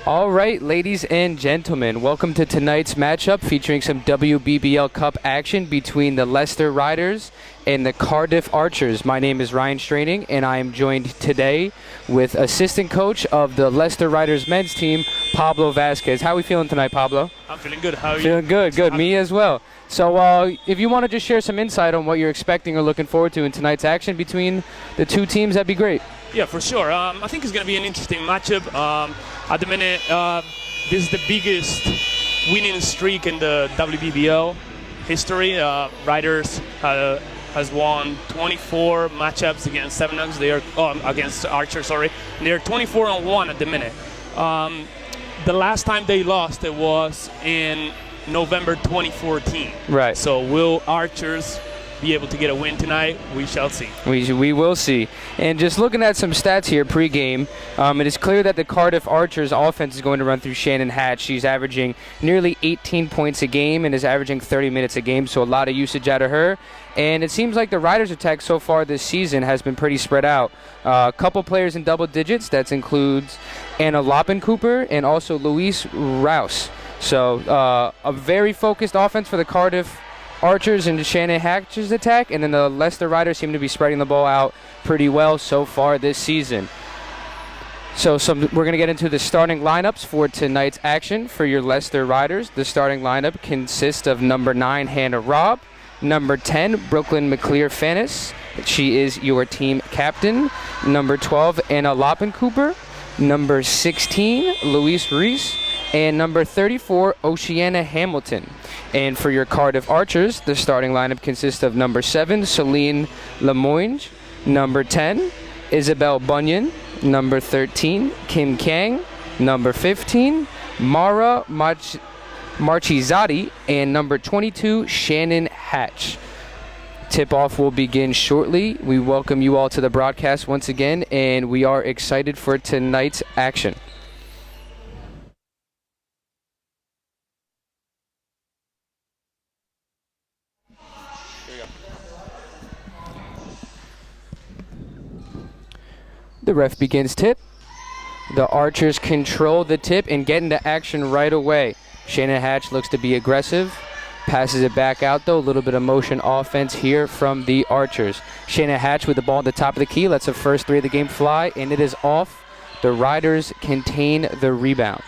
All right, ladies and gentlemen, welcome to tonight's matchup featuring some WBBL Cup action between the Leicester Riders and the Cardiff Archers. My name is Ryan Straining, and I am joined today with assistant coach of the Leicester Riders men's team, Pablo Vasquez. How are we feeling tonight, Pablo? I'm feeling good. How are you? Feeling good, good. Me as well. So if you want to just share some insight on what you're expecting or looking forward to in tonight's action between the two teams, that'd be great. Yeah, for sure. I think it's going to be an interesting matchup. At the minute, this is the biggest winning streak in the WBBL history. Riders has won 24 matchups against Sevenoaks. They are against Archers. Sorry, they're 24-1 at the minute. The last time they lost, it was in November 2014. Right. So will Archers be able to get a win tonight? We shall see. We will see. And just looking at some stats here pregame, it is clear that the Cardiff Archers offense is going to run through Shannon Hatch. She's averaging nearly 18 points a game and is averaging 30 minutes a game, so a lot of usage out of her. And it seems like the Riders' attack so far this season has been pretty spread out. A couple players in double digits. That includes Anna Loppencooper and also Louise Rouse. So a very focused offense for the Cardiff Archers and Shannon Hatch's attack, and then the Leicester Riders seem to be spreading the ball out pretty well so far this season. So we're going to get into the starting lineups for tonight's action for your Leicester Riders. The starting lineup consists of number 9, Hannah Robb, number 10, Brooklyn McClear-Fannis. She is your team captain. Number 12, Anna Loppencooper. Number 16, Louise Reese. And number 34, Oceana Hamilton. And for your Cardiff Archers, the starting lineup consists of number 7, Celine Lemoyne, number 10, Isabel Bunyan, number 13, Kim Kang, number 15, Mara Marchizadi, and number 22, Shannon Hatch. Tip-off will begin shortly. We welcome you all to the broadcast once again, and we are excited for tonight's action. The ref begins tip. The Archers control the tip and get into action right away. Shannon Hatch looks to be aggressive. Passes it back out though. A little bit of motion offense here from the Archers. Shannon Hatch with the ball at the top of the key. Lets the first 3 of the game fly, and it is off. The Riders contain the rebound.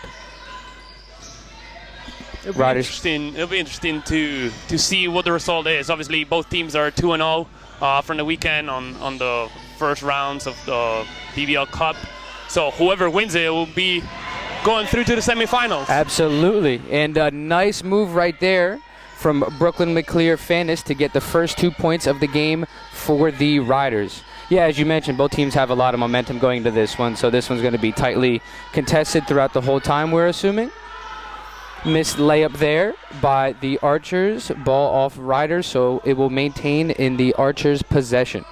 It'll be interesting to see what the result is. Obviously, both teams are 2-0 from the weekend on the first rounds of the BBL Cup. So whoever wins it will be going through to the semifinals. Absolutely. And a nice move right there from Brooklyn McClear-Fannis to get the first 2 points of the game for the Riders. Yeah, as you mentioned, both teams have a lot of momentum going into this one, so this one's going to be tightly contested throughout the whole time, we're assuming. Missed layup there by the Archers. Ball off Riders, so it will maintain in the Archers' possession.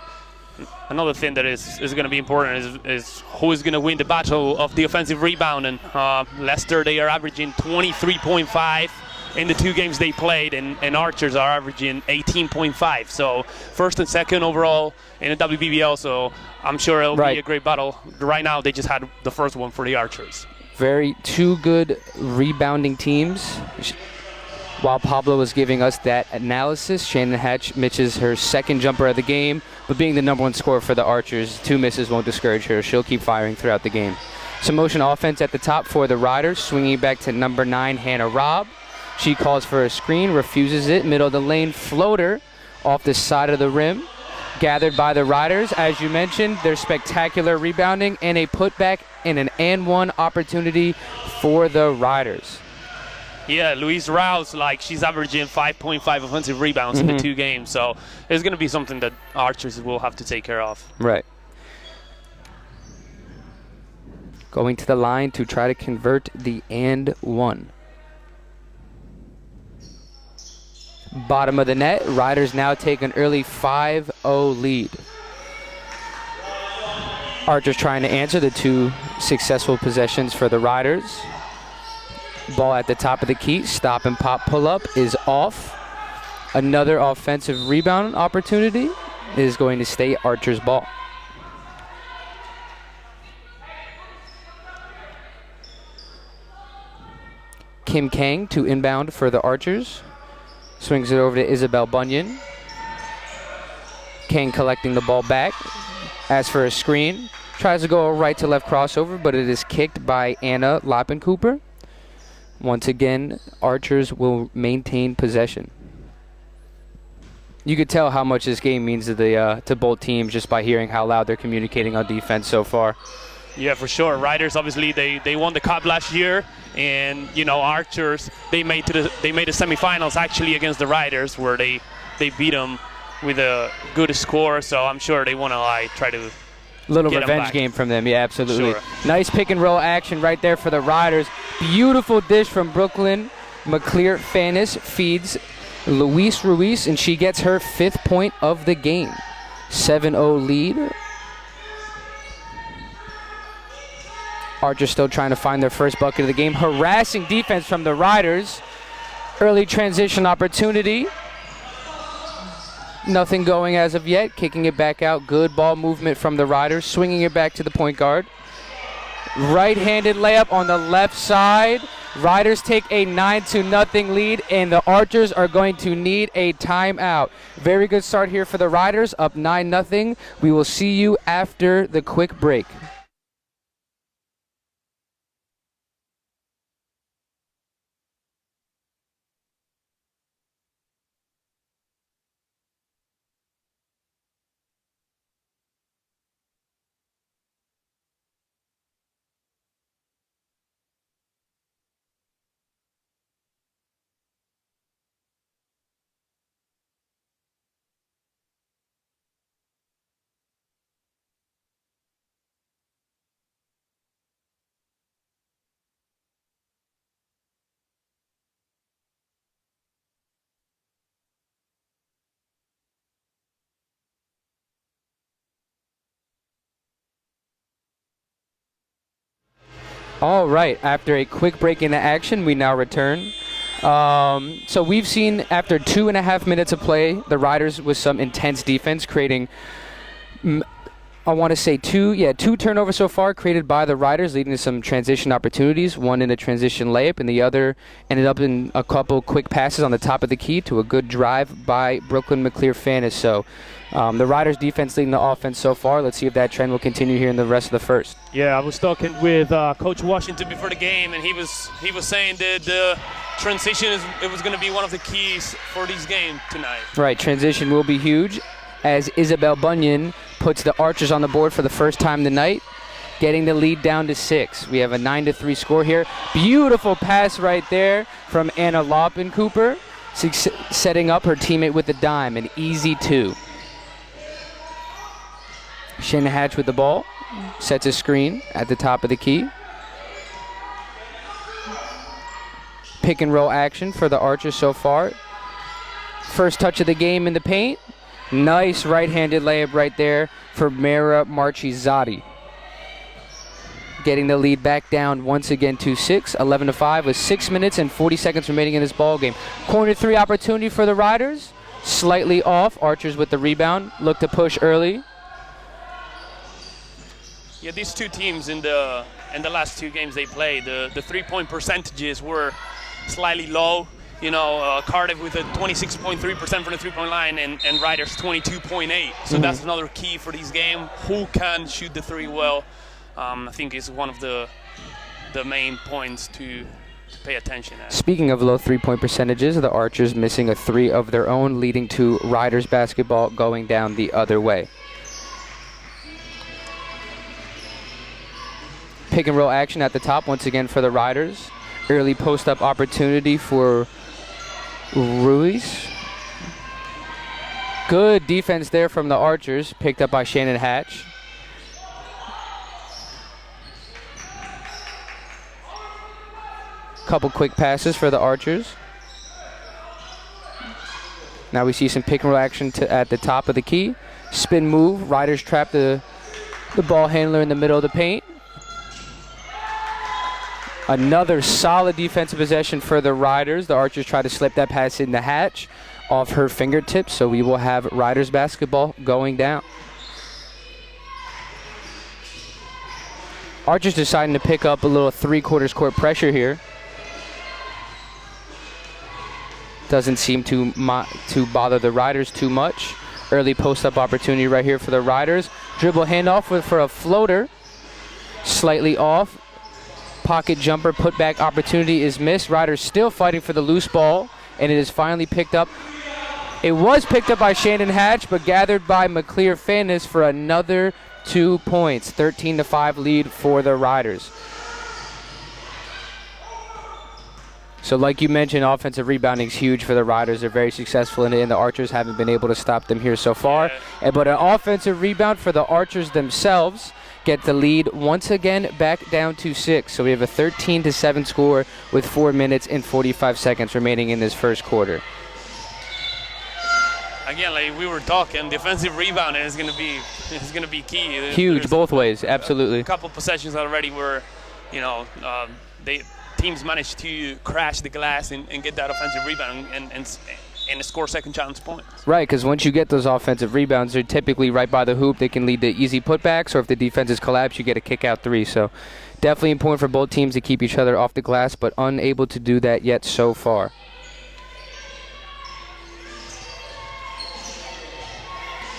Another thing that is going to be important is who is going to win the battle of the offensive rebound. And Leicester, they are averaging 23.5 in the 2 games they played, and Archers are averaging 18.5. So first and second overall in the WBBL, so I'm sure it'll be a great battle. Right now, they just had the first one for the Archers. Two good rebounding teams. While Pablo was giving us that analysis, Shannon Hatch misses her second jumper of the game, but being the number 1 scorer for the Archers, 2 misses won't discourage her. She'll keep firing throughout the game. Some motion offense at the top for the Riders, swinging back to number 9, Hannah Robb. She calls for a screen, refuses it. Middle of the lane floater off the side of the rim. Gathered by the Riders. As you mentioned, their spectacular rebounding and a putback and an and-one opportunity for the Riders. Yeah, Louise Rouse, she's averaging 5.5 offensive rebounds in the 2 games. So it's going to be something that Archers will have to take care of. Right. Going to the line to try to convert the and-one. Bottom of the net, Riders now take an early 5-0 lead. Archers trying to answer the 2 successful possessions for the Riders. Ball at the top of the key, stop and pop pull-up is off. Another offensive rebound opportunity is going to stay Archer's ball. Kim Kang to inbound for the Archers. Swings it over to Isabel Bunyan. Kang collecting the ball back. As for a screen, tries to go a right to left crossover, but it is kicked by Anna Loppencooper. Once again, Archers will maintain possession. You could tell how much this game means to both teams just by hearing how loud they're communicating on defense so far. Yeah, for sure. Riders, obviously, they won the cup last year, and Archers, they made the semifinals actually against the Riders, where they beat them with a good score. So I'm sure they want to try to little revenge game from them. Yeah, absolutely. Sure. Nice pick and roll action right there for the Riders. Beautiful dish from Brooklyn. McClear Fanis feeds Luis Ruiz, and she gets her 5th point of the game. 7-0 lead. Archers still trying to find their first bucket of the game. Harassing defense from the Riders. Early transition opportunity. Nothing going as of yet. Kicking it back out. Good ball movement from the Riders. Swinging it back to the point guard. Right-handed layup on the left side. Riders take a 9-0 lead, and the Archers are going to need a timeout. Very good start here for the Riders, up 9-0. We will see you after the quick break. All right, after a quick break in the action, we now return. So we've seen after 2.5 minutes of play, the Riders with some intense defense creating, I want to say two turnovers so far created by the Riders, leading to some transition opportunities. One in a transition layup, and the other ended up in a couple quick passes on the top of the key to a good drive by Brooklyn McClear Fanis. So the Riders defense leading the offense so far. Let's see if that trend will continue here in the rest of the first. Yeah, I was talking with Coach Washington before the game, and he was saying that the transition was going to be one of the keys for this game tonight. Right, transition will be huge, as Isabel Bunyan puts the Archers on the board for the first time tonight, getting the lead down to 6. We have a 9-3 score here. Beautiful pass right there from Anna Loppencooper, setting up her teammate with the dime, an easy 2. Shannon Hatch with the ball, sets a screen at the top of the key. Pick and roll action for the Archers so far. First touch of the game in the paint. Nice right-handed layup right there for Mara Marchizati. Getting the lead back down once again to 6, 11-5 with 6 minutes and 40 seconds remaining in this ball game. Corner 3 opportunity for the Riders. Slightly off. Archers with the rebound. Look to push early. Yeah, these two teams in the last 2 games they played, the 3-point percentages were slightly low. Cardiff with a 26.3% from the 3-point line and Riders 22.8. So that's another key for this game. Who can shoot the 3 well? I think is one of the main points to pay attention at. Speaking of low 3-point percentages, the Archers missing a 3 of their own, leading to Riders basketball going down the other way. Pick and roll action at the top once again for the Riders. Early post-up opportunity for Ruiz. Good defense there from the Archers, picked up by Shannon Hatch. Couple quick passes for the Archers. Now we see some pick and roll action at the top of the key. Spin move, Riders trap the ball handler in the middle of the paint. Another solid defensive possession for the Riders. The Archers try to slip that pass in the Hatch off her fingertips, so we will have Riders basketball going down. Archers deciding to pick up a little 3/4 court pressure here. Doesn't seem to bother the Riders too much. Early post-up opportunity right here for the Riders. Dribble handoff for a floater. Slightly off. Pocket jumper putback opportunity is missed. Riders still fighting for the loose ball, and it is finally picked up. It was picked up by Shannon Hatch, but gathered by McClear Fannis for another 2 points. 13-5 lead for the Riders. So like you mentioned, offensive rebounding is huge for the Riders. They're very successful in it, and the Archers haven't been able to stop them here so far. But an offensive rebound for the Archers themselves get the lead once again back down to 6. So we have a 13-7 score with 4 minutes and 45 seconds remaining in this first quarter. Again, like we were talking, defensive rebounding is going to be key. Huge both ways, absolutely. A couple possessions already where, teams managed to crash the glass and get that offensive rebound and score second chance points. Right, because once you get those offensive rebounds, they're typically right by the hoop. They can lead to easy putbacks, or if the defense is collapsed, you get a kick-out 3. So definitely important for both teams to keep each other off the glass, but unable to do that yet so far.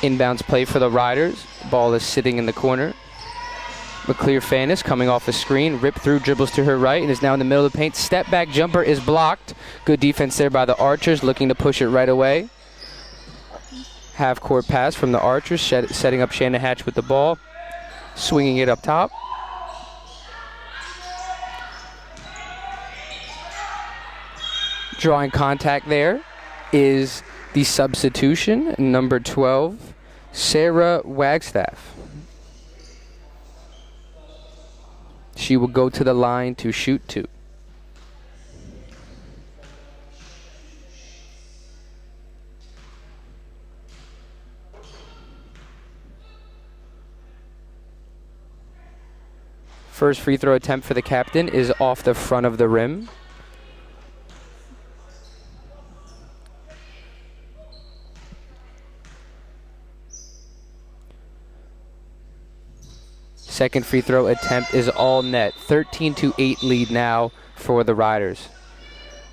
Inbounds play for the Riders. Ball is sitting in the corner. McClear Fannis coming off a screen, ripped through, dribbles to her right, and is now in the middle of the paint. Step back jumper is blocked. Good defense there by the Archers, looking to push it right away. Half court pass from the Archers, setting up Shannon Hatch with the ball, swinging it up top. Drawing contact there is the substitution, number 12, Sarah Wagstaff. She will go to the line to shoot 2. First free throw attempt for the captain is off the front of the rim. Second free throw attempt is all net. 13-8 lead now for the Riders.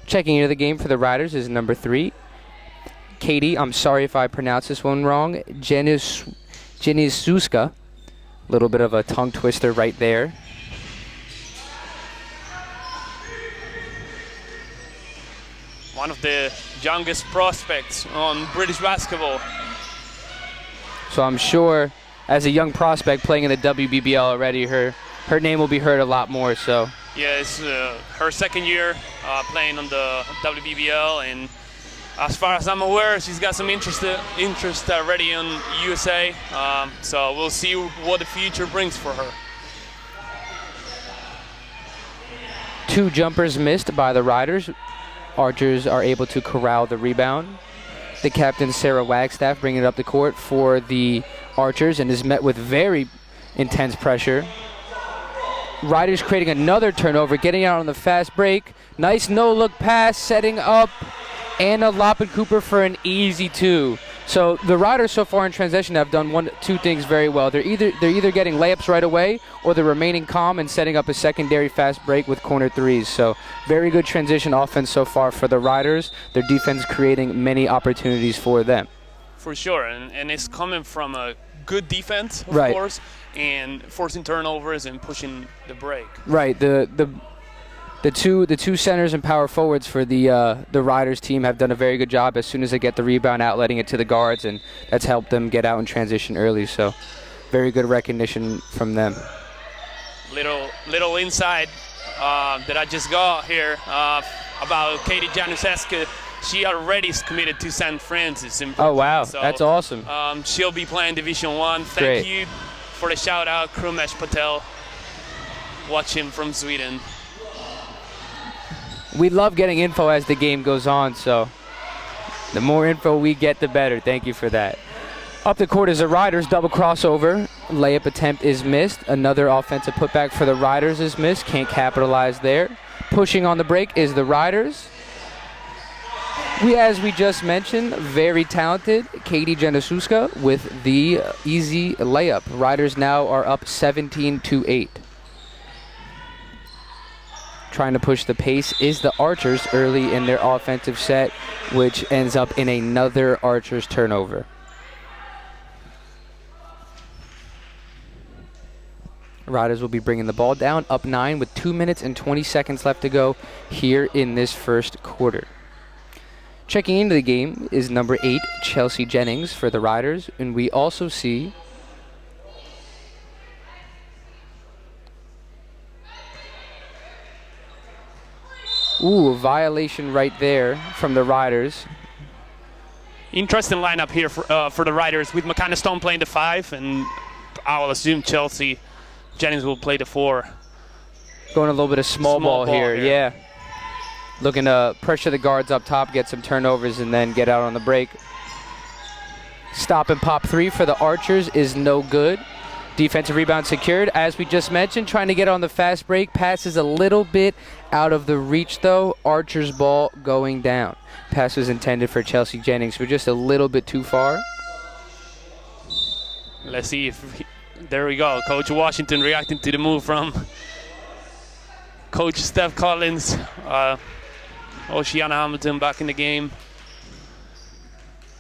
Checking into the game for the Riders is number 3, Katie. I'm sorry if I pronounce this one wrong. Janisuska. A little bit of a tongue twister right there. One of the youngest prospects on British basketball. So I'm sure, as a young prospect playing in the WBBL already, her name will be heard a lot more. So yeah, it's her second year playing on the WBBL, and as far as I'm aware, she's got some interest already in USA. So we'll see what the future brings for her. 2 jumpers missed by the Riders. Archers are able to corral the rebound. The captain, Sarah Wagstaff, bringing it up the court for the Archers, and is met with very intense pressure. Riders creating another turnover, getting out on the fast break. Nice no-look pass, setting up Anna Loppen-Cooper for an easy 2. So the Riders so far in transition have done 2 things very well. They're either getting layups right away, or they're remaining calm and setting up a secondary fast break with corner 3s. So very good transition offense so far for the Riders. Their defense creating many opportunities for them. For sure, and it's coming from a good defense, of right, course, and forcing turnovers and pushing the break. Right. The two centers and power forwards for the Riders team have done a very good job. As soon as they get the rebound out, letting it to the guards, and that's helped them get out and transition early. So very good recognition from them. Little insight that I just got here about Katie Januszewska. She already is committed to St. Francis. Oh wow, so, that's awesome. She'll be playing Division 1. Thank you for the shout out, Krumesh Patel, watching from Sweden. We love getting info as the game goes on, so the more info we get, the better. Thank you for that. Up the court is the Riders, double crossover. Layup attempt is missed. Another offensive putback for the Riders is missed. Can't capitalize there. Pushing on the break is the Riders. As we just mentioned, very talented Katie Januszewska with the easy layup. Riders now are up 17-8. trying to push the pace is the Archers early in their offensive set, which ends up in another Archers turnover. Riders will be bringing the ball down, up 9 with 2 minutes and 20 seconds left to go here in this first quarter. Checking into the game is number 8, Chelsea Jennings for the Riders, and we also see a violation right there from the Riders. Interesting lineup here for the Riders, with McKenna Stone playing the 5, and I'll assume Chelsea Jennings will play the 4. Going a little bit of small ball here, yeah. Looking to pressure the guards up top, get some turnovers, and then get out on the break. Stop and pop 3 for the Archers is no good. Defensive rebound secured, as we just mentioned, trying to get on the fast break. Passes a little bit out of the reach, though. Archer's ball going down. Pass was intended for Chelsea Jennings, but just a little bit too far. Let's see if... There we go. Coach Washington reacting to the move from Coach Steph Collins. Oceana Hamilton back in the game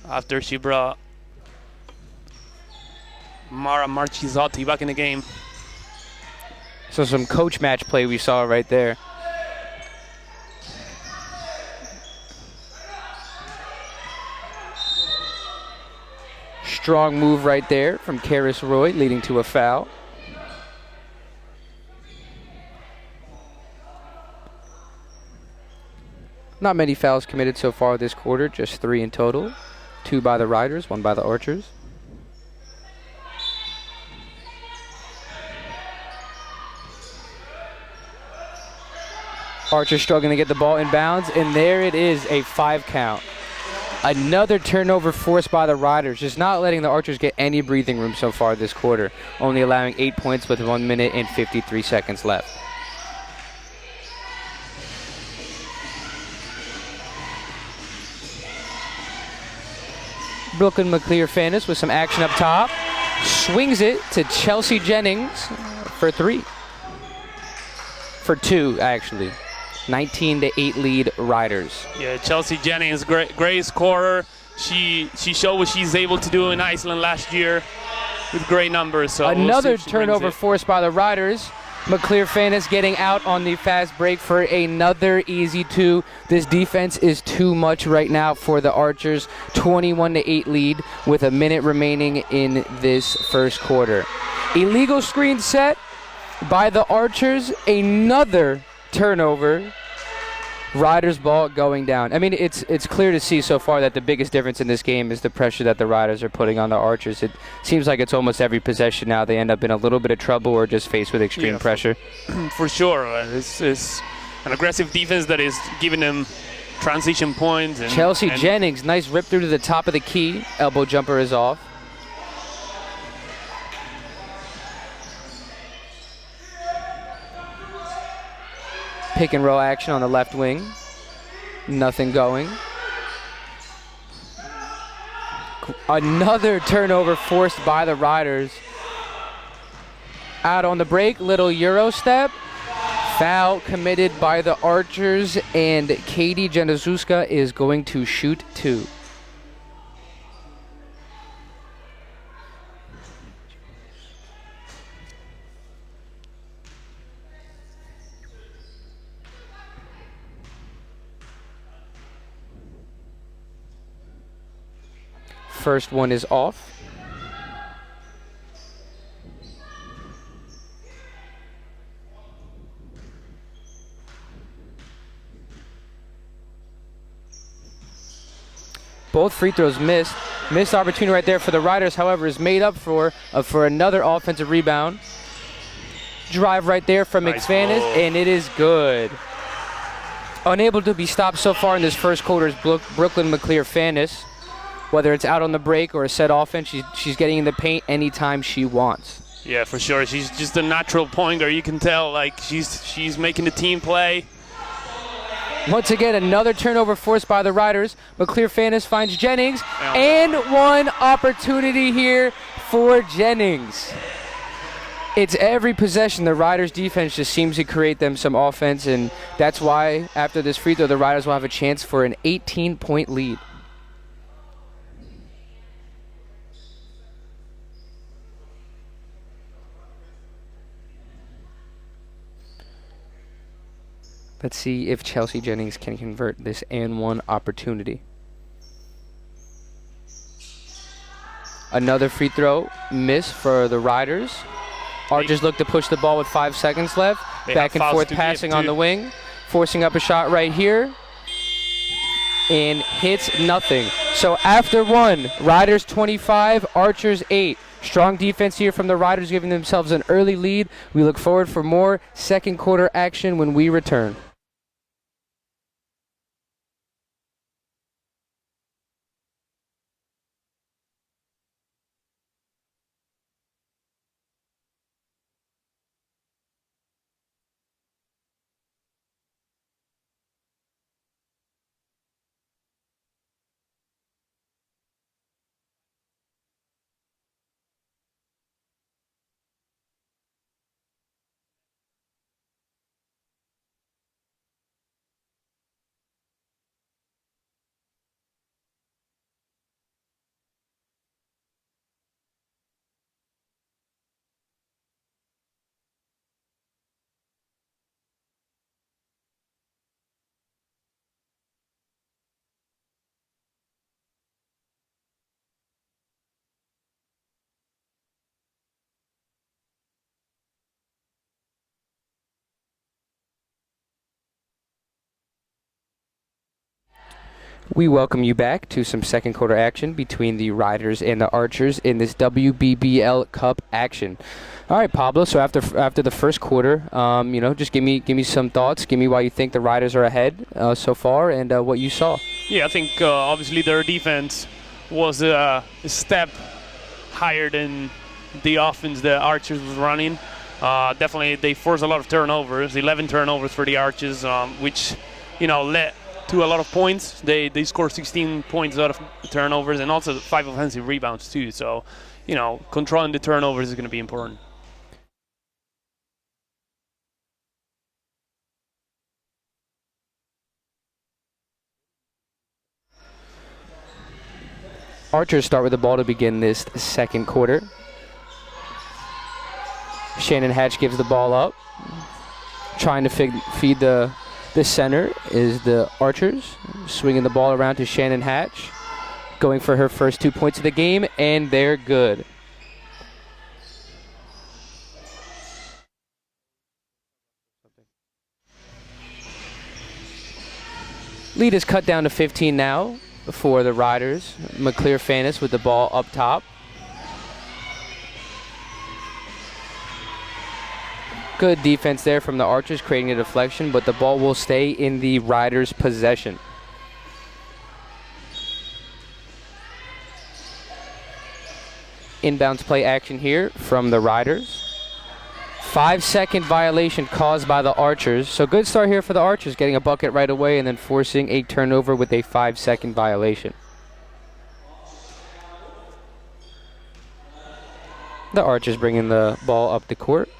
after she brought Mara Marchizotti back in the game. So some coach match play we saw right there. Strong move right there from Karis Roy, leading to a foul. Not many fouls committed so far this quarter, just 3 in total. 2 by the Riders, 1 by the Archers. Archer struggling to get the ball in bounds, and there it is, a 5 count. Another turnover forced by the Riders, just not letting the Archers get any breathing room so far this quarter, only allowing 8 points with 1 minute and 53 seconds left. Brooklyn McClear-Fanis with some action up top. Swings it to Chelsea Jennings for 3. For 2, actually. 19-8 lead Riders. Yeah, Chelsea Jennings, great scorer. She showed what she's able to do in Iceland last year with great numbers. So another turnover forced by the Riders. McClear-Fanis getting out on the fast break for another easy 2. This defense is too much right now for the Archers. 21-8 lead with a minute remaining in this first quarter. Illegal screen set by the Archers. Another turnover. Riders ball going down. I mean, it's clear to see so far that the biggest difference in this game is the pressure that the Riders are putting on the Archers. It seems like it's almost every possession now they end up in a little bit of trouble or just faced with extreme pressure. For sure. It's an aggressive defense that is giving them transition points. And Chelsea Jennings, nice rip through to the top of the key. Elbow jumper is off. Pick and roll action on the left wing. Nothing going. Another turnover forced by the Riders. Out on the break, little Euro step. Foul committed by the Archers, and Katie Januszewska is going to shoot 2. First one is off. Both free throws missed. Missed opportunity right there for the Riders, however, is made up for another offensive rebound. Drive right there from McFanis, and it is good. Unable to be stopped so far in this first quarter is Brooklyn McClear-Fanis. Whether it's out on the break or a set offense, she's getting in the paint anytime she wants. Yeah, for sure. She's just a natural pointer. You can tell, like, she's making the team play. Once again, another turnover forced by the Riders. McClear-Fanis finds Jennings, and one opportunity here for Jennings. It's every possession. The Riders' defense just seems to create them some offense, and that's why after this free throw, the Riders will have a chance for an 18-point lead. Let's see if Chelsea Jennings can convert this and one opportunity. Another free throw miss for the Riders. Archers look to push the ball with 5 seconds left. Back and forth passing on the wing. Forcing up a shot right here. And hits nothing. So after one, Riders 25, Archers 8. Strong defense here from the Riders, giving themselves an early lead. We look forward for more second quarter action when we return. We welcome you back to some second quarter action between the Riders and the Archers in this WBBL Cup action. All right, Pablo. So after the first quarter, just give me some thoughts. Give me why you think the Riders are ahead so far and what you saw. Yeah, I think obviously their defense was a step higher than the offense the Archers was running. Definitely, they forced a lot of turnovers. 11 turnovers for the Archers, which led to a lot of points. They scored 16 points out of turnovers and also 5 offensive rebounds too. So, controlling the turnovers is going to be important. Archers start with the ball to begin this second quarter. Shannon Hatch gives the ball up. Trying to feed the center is the Archers. Swinging the ball around to Shannon Hatch. Going for her first 2 points of the game, and they're good. Lead is cut down to 15 now for the Riders. McClear Fanis with the ball up top. Good defense there from the Archers, creating a deflection, but the ball will stay in the Riders' possession. Inbounds play action here from the Riders. 5-second violation caused by the Archers. So good start here for the Archers, getting a bucket right away and then forcing a turnover with a 5-second violation. The Archers bringing the ball up the court.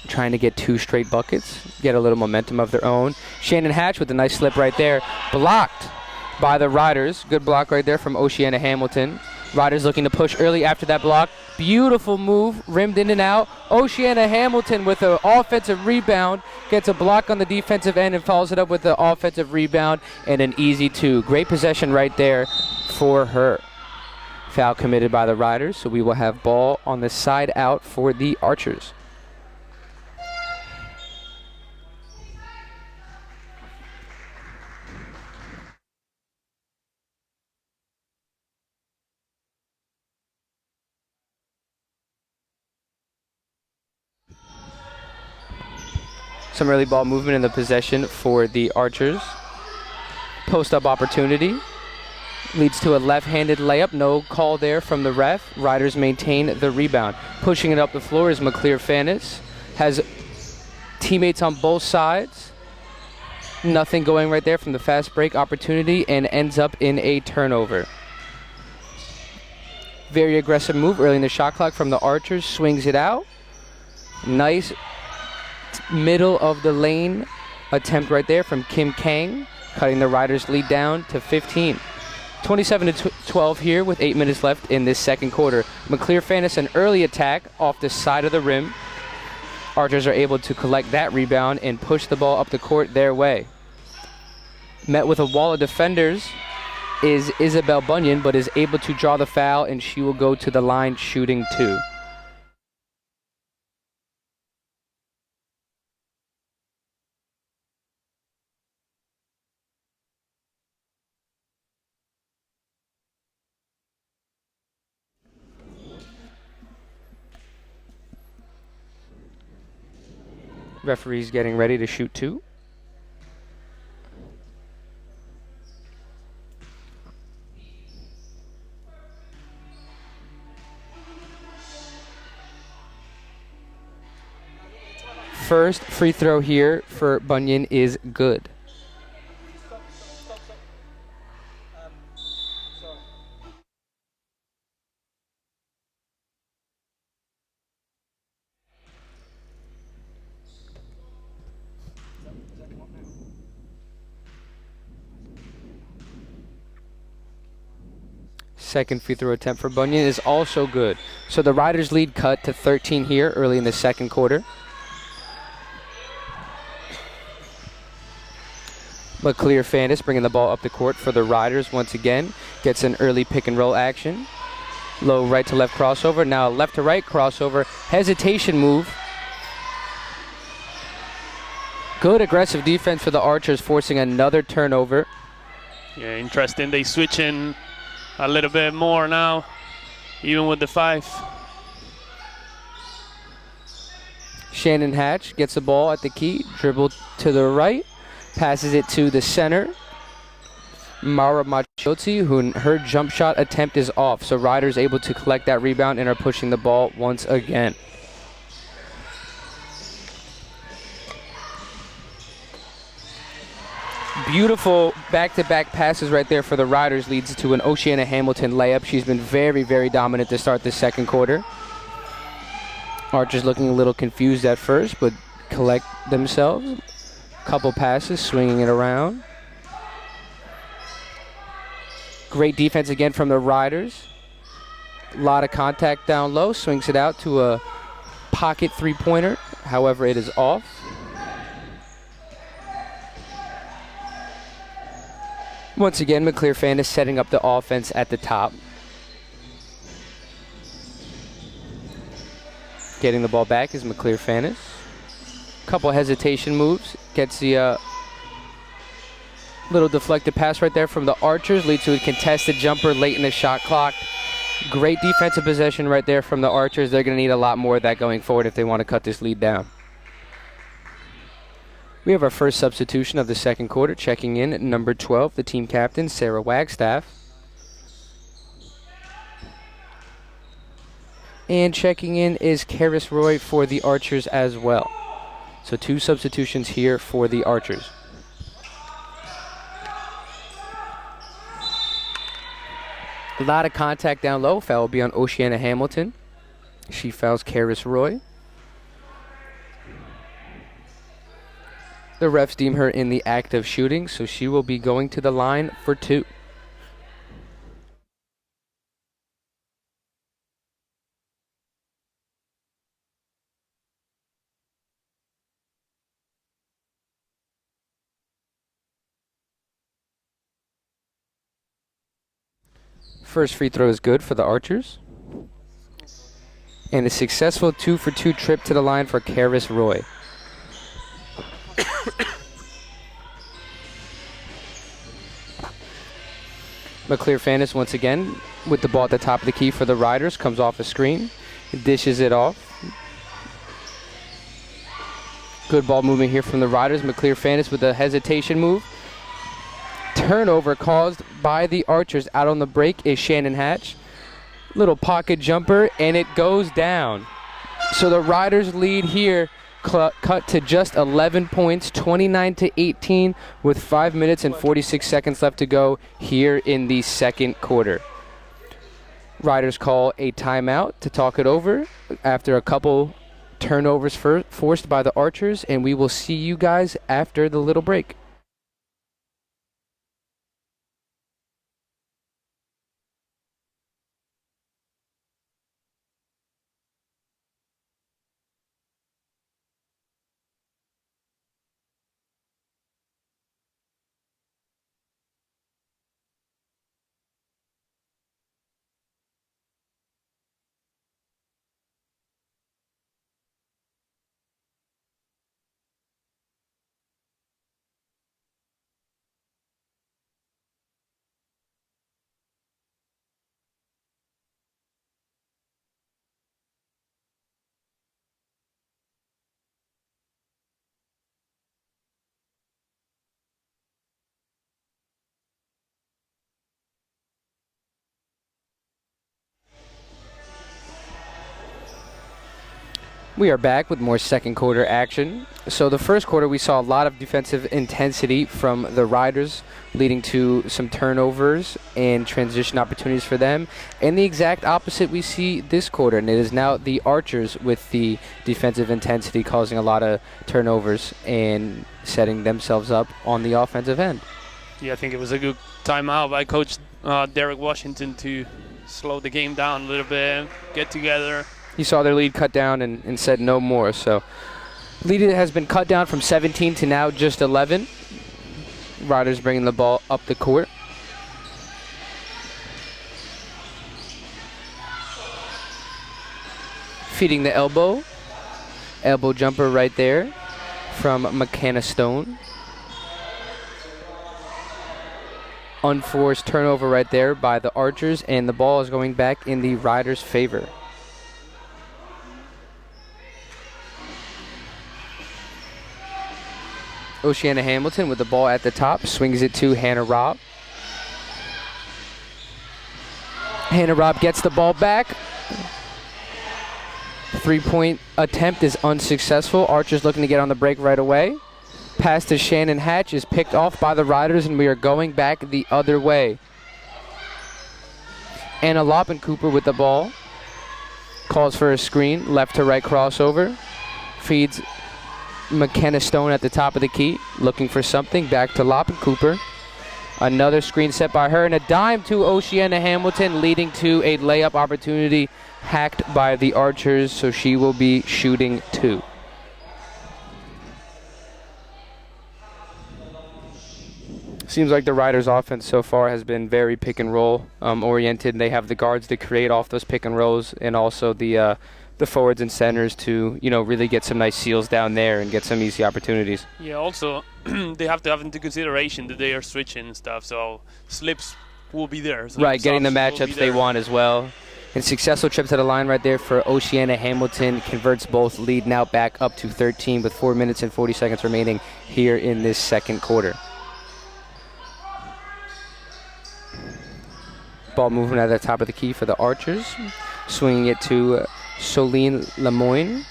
Trying to get 2 straight buckets, get a little momentum of their own. Shannon Hatch with a nice slip right there. Blocked by the Riders. Good block right there from Oceana Hamilton. Riders looking to push early after that block. Beautiful move, rimmed in and out. Oceana Hamilton with an offensive rebound. Gets a block on the defensive end and follows it up with an offensive rebound and an easy 2. Great possession right there for her. Foul committed by the Riders, so we will have ball on the side out for the Archers. Some early ball movement in the possession for the Archers. Post-up opportunity. Leads to a left-handed layup. No call there from the ref. Riders maintain the rebound. Pushing it up the floor is McClear Fanis. Has teammates on both sides. Nothing going right there from the fast break opportunity and ends up in a turnover. Very aggressive move early in the shot clock from the Archers. Swings it out. Nice middle of the lane attempt right there from Kim Kang, cutting the Riders' lead down to 15. 27-12 here with 8 minutes left in this second quarter. McClear-Fanis an early attack off the side of the rim. Archers are able to collect that rebound and push the ball up the court their way. Met with a wall of defenders is Isabel Bunyan, but is able to draw the foul, and she will go to the line shooting 2. Referee's getting ready to shoot 2. First free throw here for Bunyan is good. Second free throw attempt for Bunyan is also good. So the Riders lead cut to 13 here early in the second quarter. McClear-Fanis bringing the ball up the court for the Riders once again. Gets an early pick and roll action. Low right to left crossover. Now left to right crossover. Hesitation move. Good aggressive defense for the Archers, forcing another turnover. Yeah, interesting. They switch in a little bit more now, even with the 5. Shannon Hatch gets the ball at the key, dribble to the right, passes it to the center. Mara Machiotti, who her jump shot attempt is off, so Riders able to collect that rebound and are pushing the ball once again. Beautiful back-to-back passes right there for the Riders leads to an Oceana Hamilton layup. She's been very, very dominant to start this second quarter. Archers looking a little confused at first, but collect themselves. Couple passes, swinging it around. Great defense again from the Riders. A lot of contact down low, swings it out to a pocket three-pointer. However, it is off. Once again, McClear-Fanis setting up the offense at the top. Getting the ball back is McClear-Fanis. Couple hesitation moves. Gets the little deflected pass right there from the Archers. Leads to a contested jumper late in the shot clock. Great defensive possession right there from the Archers. They're going to need a lot more of that going forward if they want to cut this lead down. We have our first substitution of the second quarter. Checking in at number 12, the team captain, Sarah Wagstaff. And checking in is Karis Roy for the Archers as well. So 2 substitutions here for the Archers. A lot of contact down low. Foul will be on Oceana Hamilton. She fouls Karis Roy. The refs deem her in the act of shooting, so she will be going to the line for 2. First free throw is good for the Archers. And a successful 2-for-2 trip to the line for Karis Roy. McClear-Fanis once again with the ball at the top of the key for the Riders. Comes off a screen. Dishes it off. Good ball movement here from the Riders. McClear-Fanis with a hesitation move. Turnover caused by the Archers. Out on the break is Shannon Hatch. Little pocket jumper, and it goes down. So the Riders lead here cut to just 11 points, 29-18, with 5 minutes and 46 seconds left to go here in the second quarter. Riders call a timeout to talk it over after a couple turnovers forced by the Archers, and we will see you guys after the little break. We are back with more second quarter action. So the first quarter, we saw a lot of defensive intensity from the Riders, leading to some turnovers and transition opportunities for them. And the exact opposite we see this quarter, and it is now the Archers with the defensive intensity causing a lot of turnovers and setting themselves up on the offensive end. Yeah, I think it was a good timeout by Coach Derek Washington to slow the game down a little bit, get together. He saw their lead cut down and said no more. So lead has been cut down from 17 to now just 11. Riders bringing the ball up the court. Feeding the elbow. Elbow jumper right there from McKenna Stone. Unforced turnover right there by the Archers, and the ball is going back in the Riders' favor. Oceana Hamilton with the ball at the top, swings it to Hannah Robb. Hannah Robb gets the ball back. Three-point attempt is unsuccessful. Archers looking to get on the break right away. Pass to Shannon Hatch is picked off by the Riders, and we are going back the other way. Anna Loppencooper with the ball. Calls for a screen, left to right crossover. Feeds McKenna Stone at the top of the key, looking for something. Back to Loppencooper. Another screen set by her, and a dime to Oceana Hamilton, leading to a layup opportunity hacked by the Archers, so she will be shooting 2. Seems like the Riders' offense so far has been very pick and roll oriented. They have the guards to create off those pick and rolls, and also the forwards and centers to, really get some nice seals down there and get some easy opportunities. Yeah, also they have to have into consideration that they are switching and stuff, so slips will be there. So right, getting the matchups they want as well. And successful trip to the line right there for Oceana Hamilton converts both. Lead now back up to 13 with 4 minutes and 40 seconds remaining here in this second quarter. Ball movement at the top of the key for the Archers. Swinging it to Soline Lemoyne.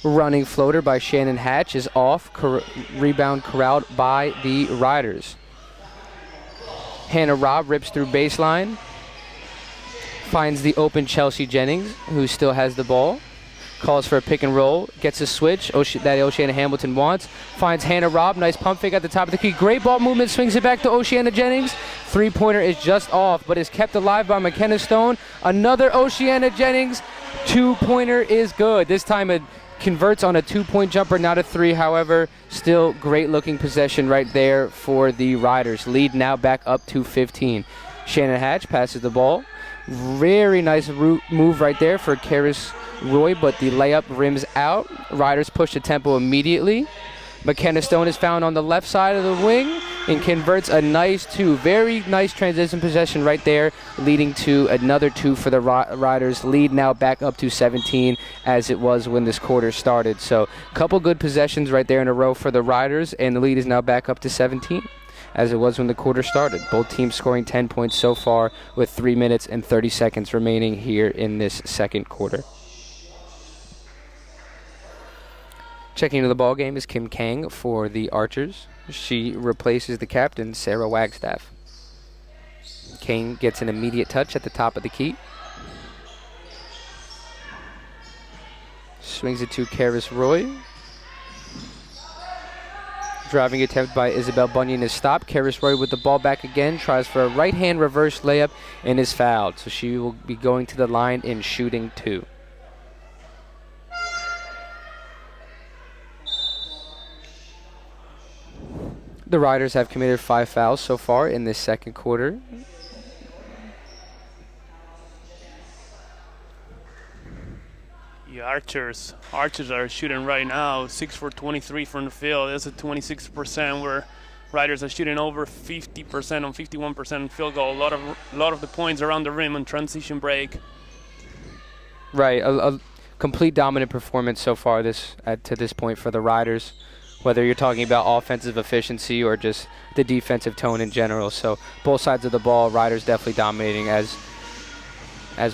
Running floater by Shannon Hatch is off. Rebound corralled by the Riders. Hannah Robb rips through baseline. Finds the open Chelsea Jennings, who still has the ball. Calls for a pick and roll. Gets a switch that Oceana Hamilton wants. Finds Hannah Robb. Nice pump fake at the top of the key. Great ball movement. Swings it back to Oceana Jennings. Three-pointer is just off, but is kept alive by McKenna Stone. Another Oceana Jennings. Two-pointer is good. This time it converts on a two-point jumper, not a three. However, still great-looking possession right there for the Riders. Lead now back up to 15. Shannon Hatch passes the ball. Very nice move right there for Karis Roy, but the layup rims out. Riders push the tempo immediately. McKenna Stone is found on the left side of the wing and converts a nice 2. Very nice transition possession right there, leading to another 2 for the Riders. Lead now back up to 17 as it was when this quarter started. So a couple good possessions right there in a row for the Riders, and the lead is now back up to 17 as it was when the quarter started. Both teams scoring 10 points so far with 3 minutes and 30 seconds remaining here in this second quarter. Checking into the ball game is Kim Kang for the Archers. She replaces the captain, Sarah Wagstaff. Kane gets an immediate touch at the top of the key. Swings it to Karis Roy. Driving attempt by Isabel Bunyan is stopped. Karis Roy with the ball back again. Tries for a right-hand reverse layup and is fouled. So she will be going to the line in shooting 2. The Riders have committed 5 fouls so far in this second quarter. The Archers are shooting right now 6 for 23 from the field. That's a 26%, where Riders are shooting over 50% on 51% field goal. A lot of the points around the rim on transition break. Right, a complete dominant performance so far to this point for the Riders, whether you're talking about offensive efficiency or just the defensive tone in general. So both sides of the ball, Riders definitely dominating as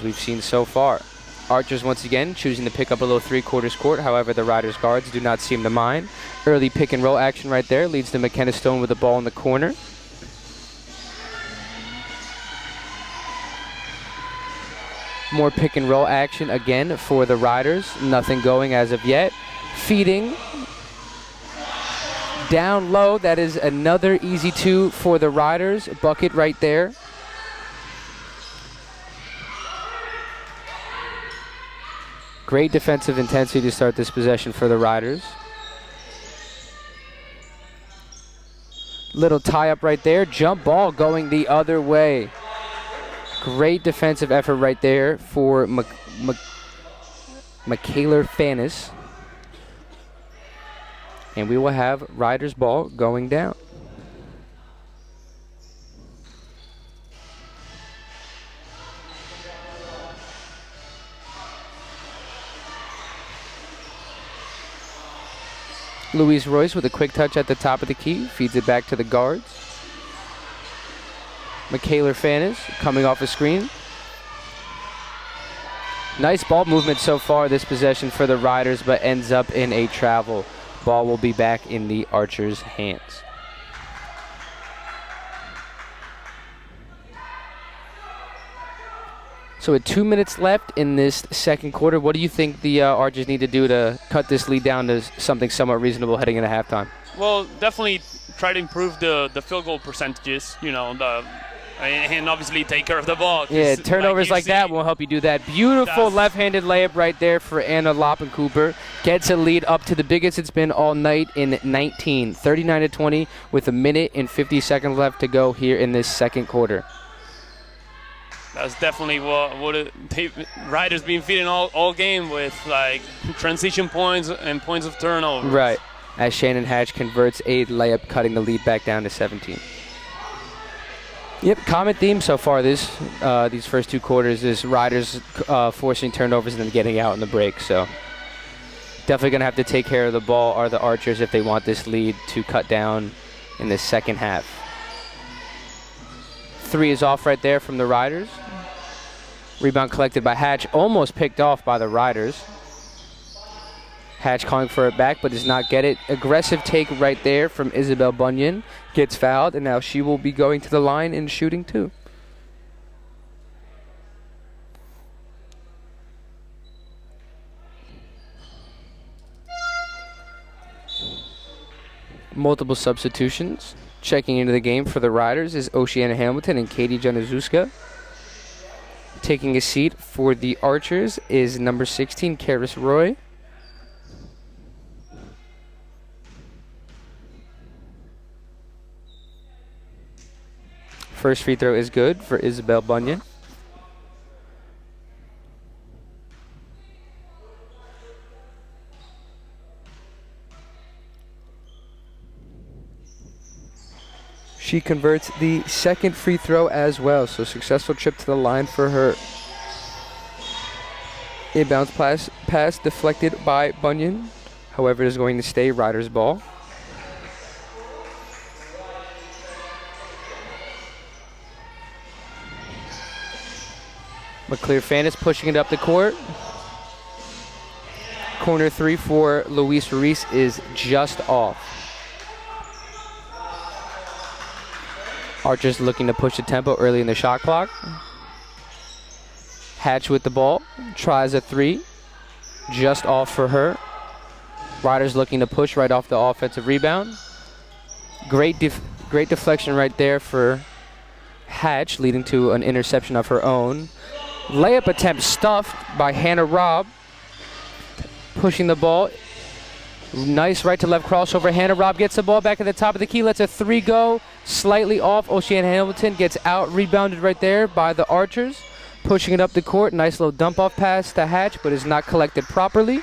we've seen so far. Archers once again choosing to pick up a little three-quarters court. However, the Riders guards do not seem to mind. Early pick and roll action right there leads to McKenna Stone with the ball in the corner. More pick and roll action again for the Riders. Nothing going as of yet. Feeding down low. That is another easy 2 for the Riders. Bucket right there. Great defensive intensity to start this possession for the Riders. Little tie-up right there. Jump ball going the other way. Great defensive effort right there for Michaela Fanis. And we will have Riders ball going down. Louise Royce with a quick touch at the top of the key. Feeds it back to the guards. Michaela Fanis coming off a screen. Nice ball movement so far this possession for the Riders, but ends up in a travel. Ball will be back in the Archers' hands. So with 2 minutes left in this second quarter, what do you think the Archers need to do to cut this lead down to something somewhat reasonable heading into halftime? Well, definitely try to improve the field goal percentages, you know, and obviously take care of the ball. Yeah, turnovers like that will help you do that. Beautiful left-handed layup right there for Anna Loppencooper. Gets a lead up to the biggest it's been all night in 19, 39-20 with a minute and 50 seconds left to go here in this second quarter. That's definitely what Riders been feeding all game with, like transition points and points of turnover. Right, as Shannon Hatch converts a layup, cutting the lead back down to 17. Yep, common theme so far these first 2 quarters is Riders forcing turnovers and then getting out in the break. So definitely going to have to take care of the ball, are the Archers, if they want this lead to cut down in the second half. 3 is off right there from the Riders. Rebound collected by Hatch, almost picked off by the Riders. Hatch calling for it back, but does not get it. Aggressive take right there from Isabel Bunyan. Gets fouled, and now she will be going to the line and shooting 2. Multiple substitutions. Checking into the game for the Riders is Oceana Hamilton and Katie Januszewska. Taking a seat for the Archers is number 16, Karis Roy. First free throw is good for Isabel Bunyan. She converts the second free throw as well, so successful trip to the line for her. Inbounds pass deflected by Bunyan. However, it is going to stay Riders ball. McClear Fanis pushing it up the court. Corner 3 for Luis Ruiz is just off. Archers looking to push the tempo early in the shot clock. Hatch with the ball, tries a three, just off for her. Riders looking to push right off the offensive rebound. Great deflection right there for Hatch, leading to an interception of her own. Layup attempt stuffed by Hannah Robb. Pushing the ball. Nice right to left crossover. Hannah Robb gets the ball back at the top of the key, lets a three go. Slightly off. Oceana Hamilton gets out rebounded right there by the Archers. Pushing it up the court. Nice little dump off pass to Hatch, but is not collected properly.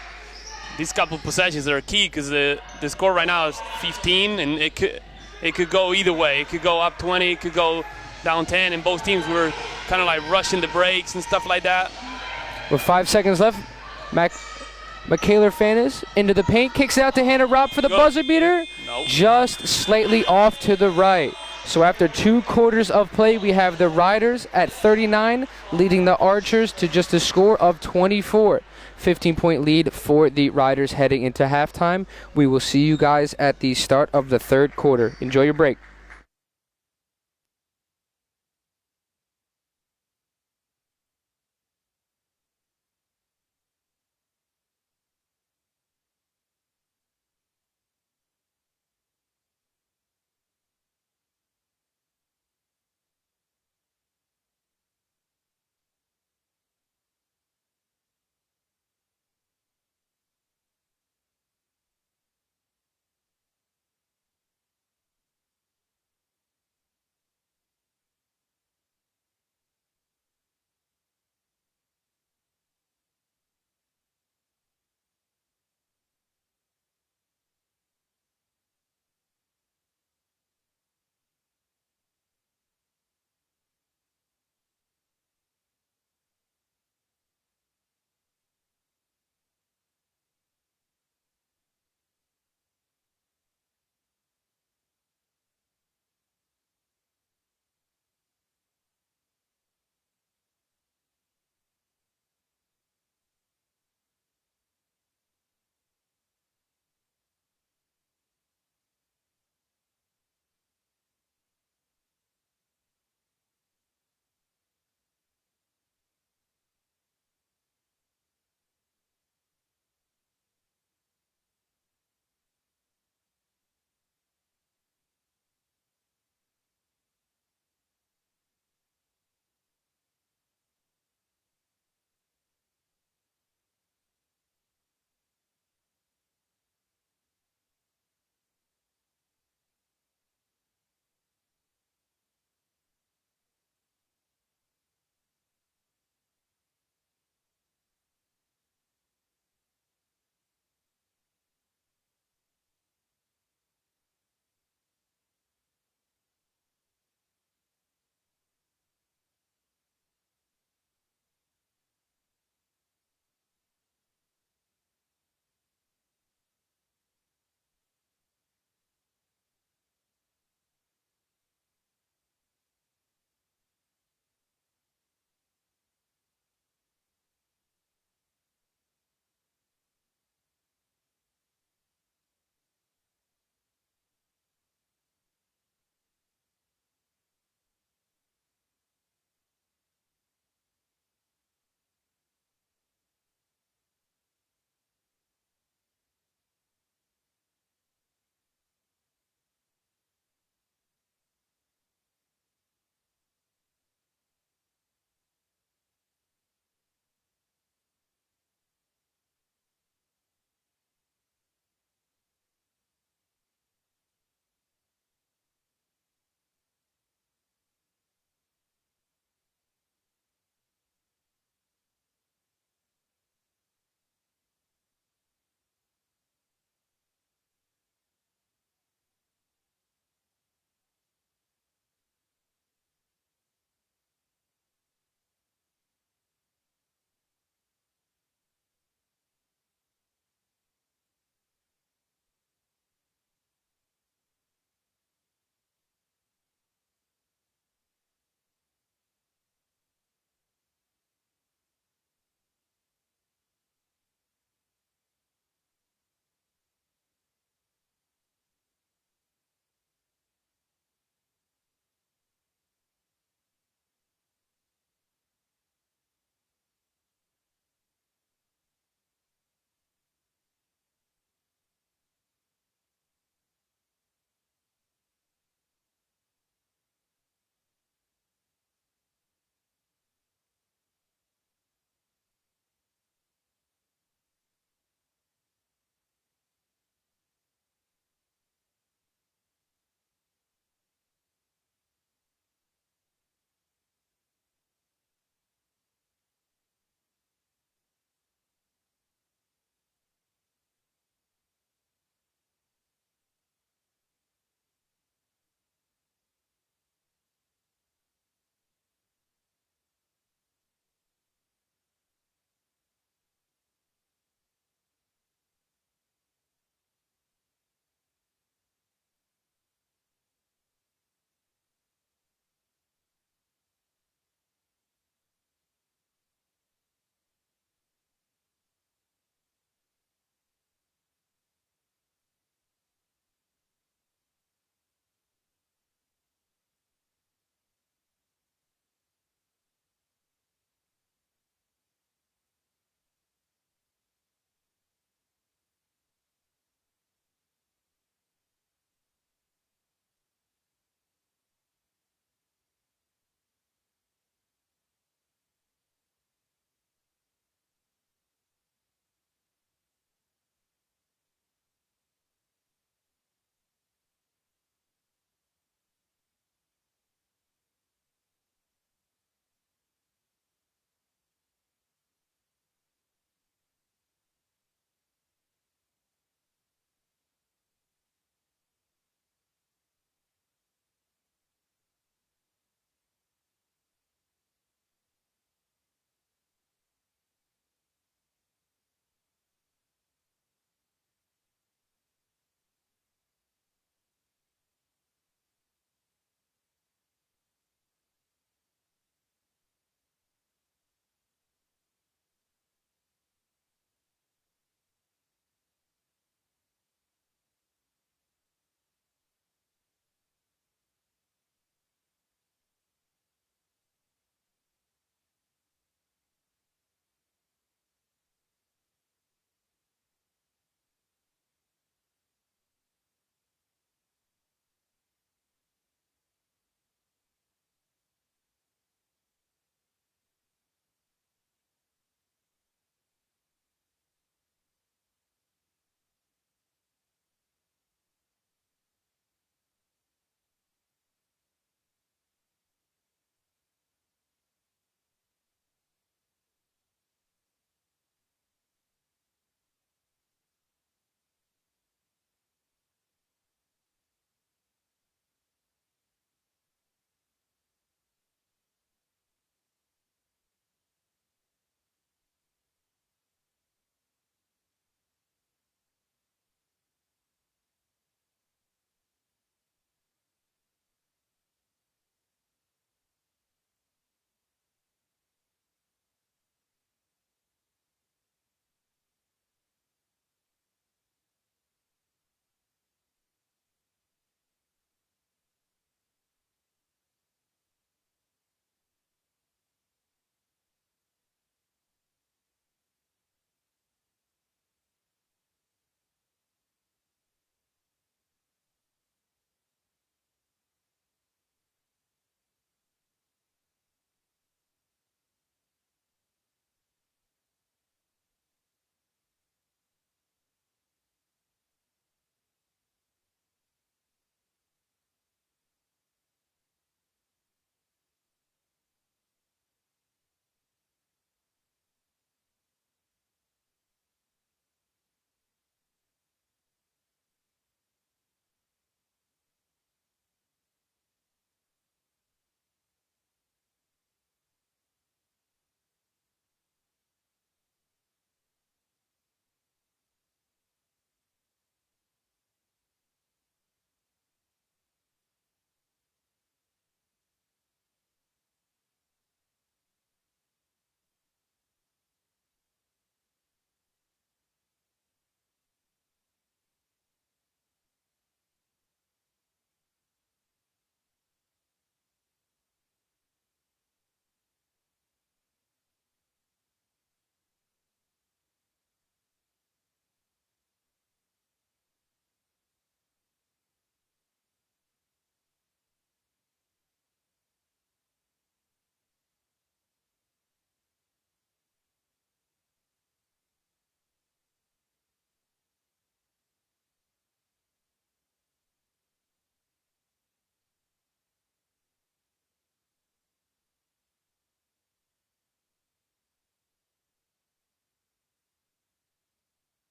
These couple possessions are key because the score right now is 15, and it could go either way. It could go up 20, it could go down 10, and both teams were kind of like rushing the breaks and stuff like that. With 5 seconds left, Michaela Fanis into the paint, kicks out to Hannah Robb for the buzzer beater. Nope. Just slightly off to the right. So after 2 quarters of play, we have the Riders at 39, leading the Archers to just a score of 24. 15-point lead for the Riders heading into halftime. We will see you guys at the start of the 3rd quarter. Enjoy your break.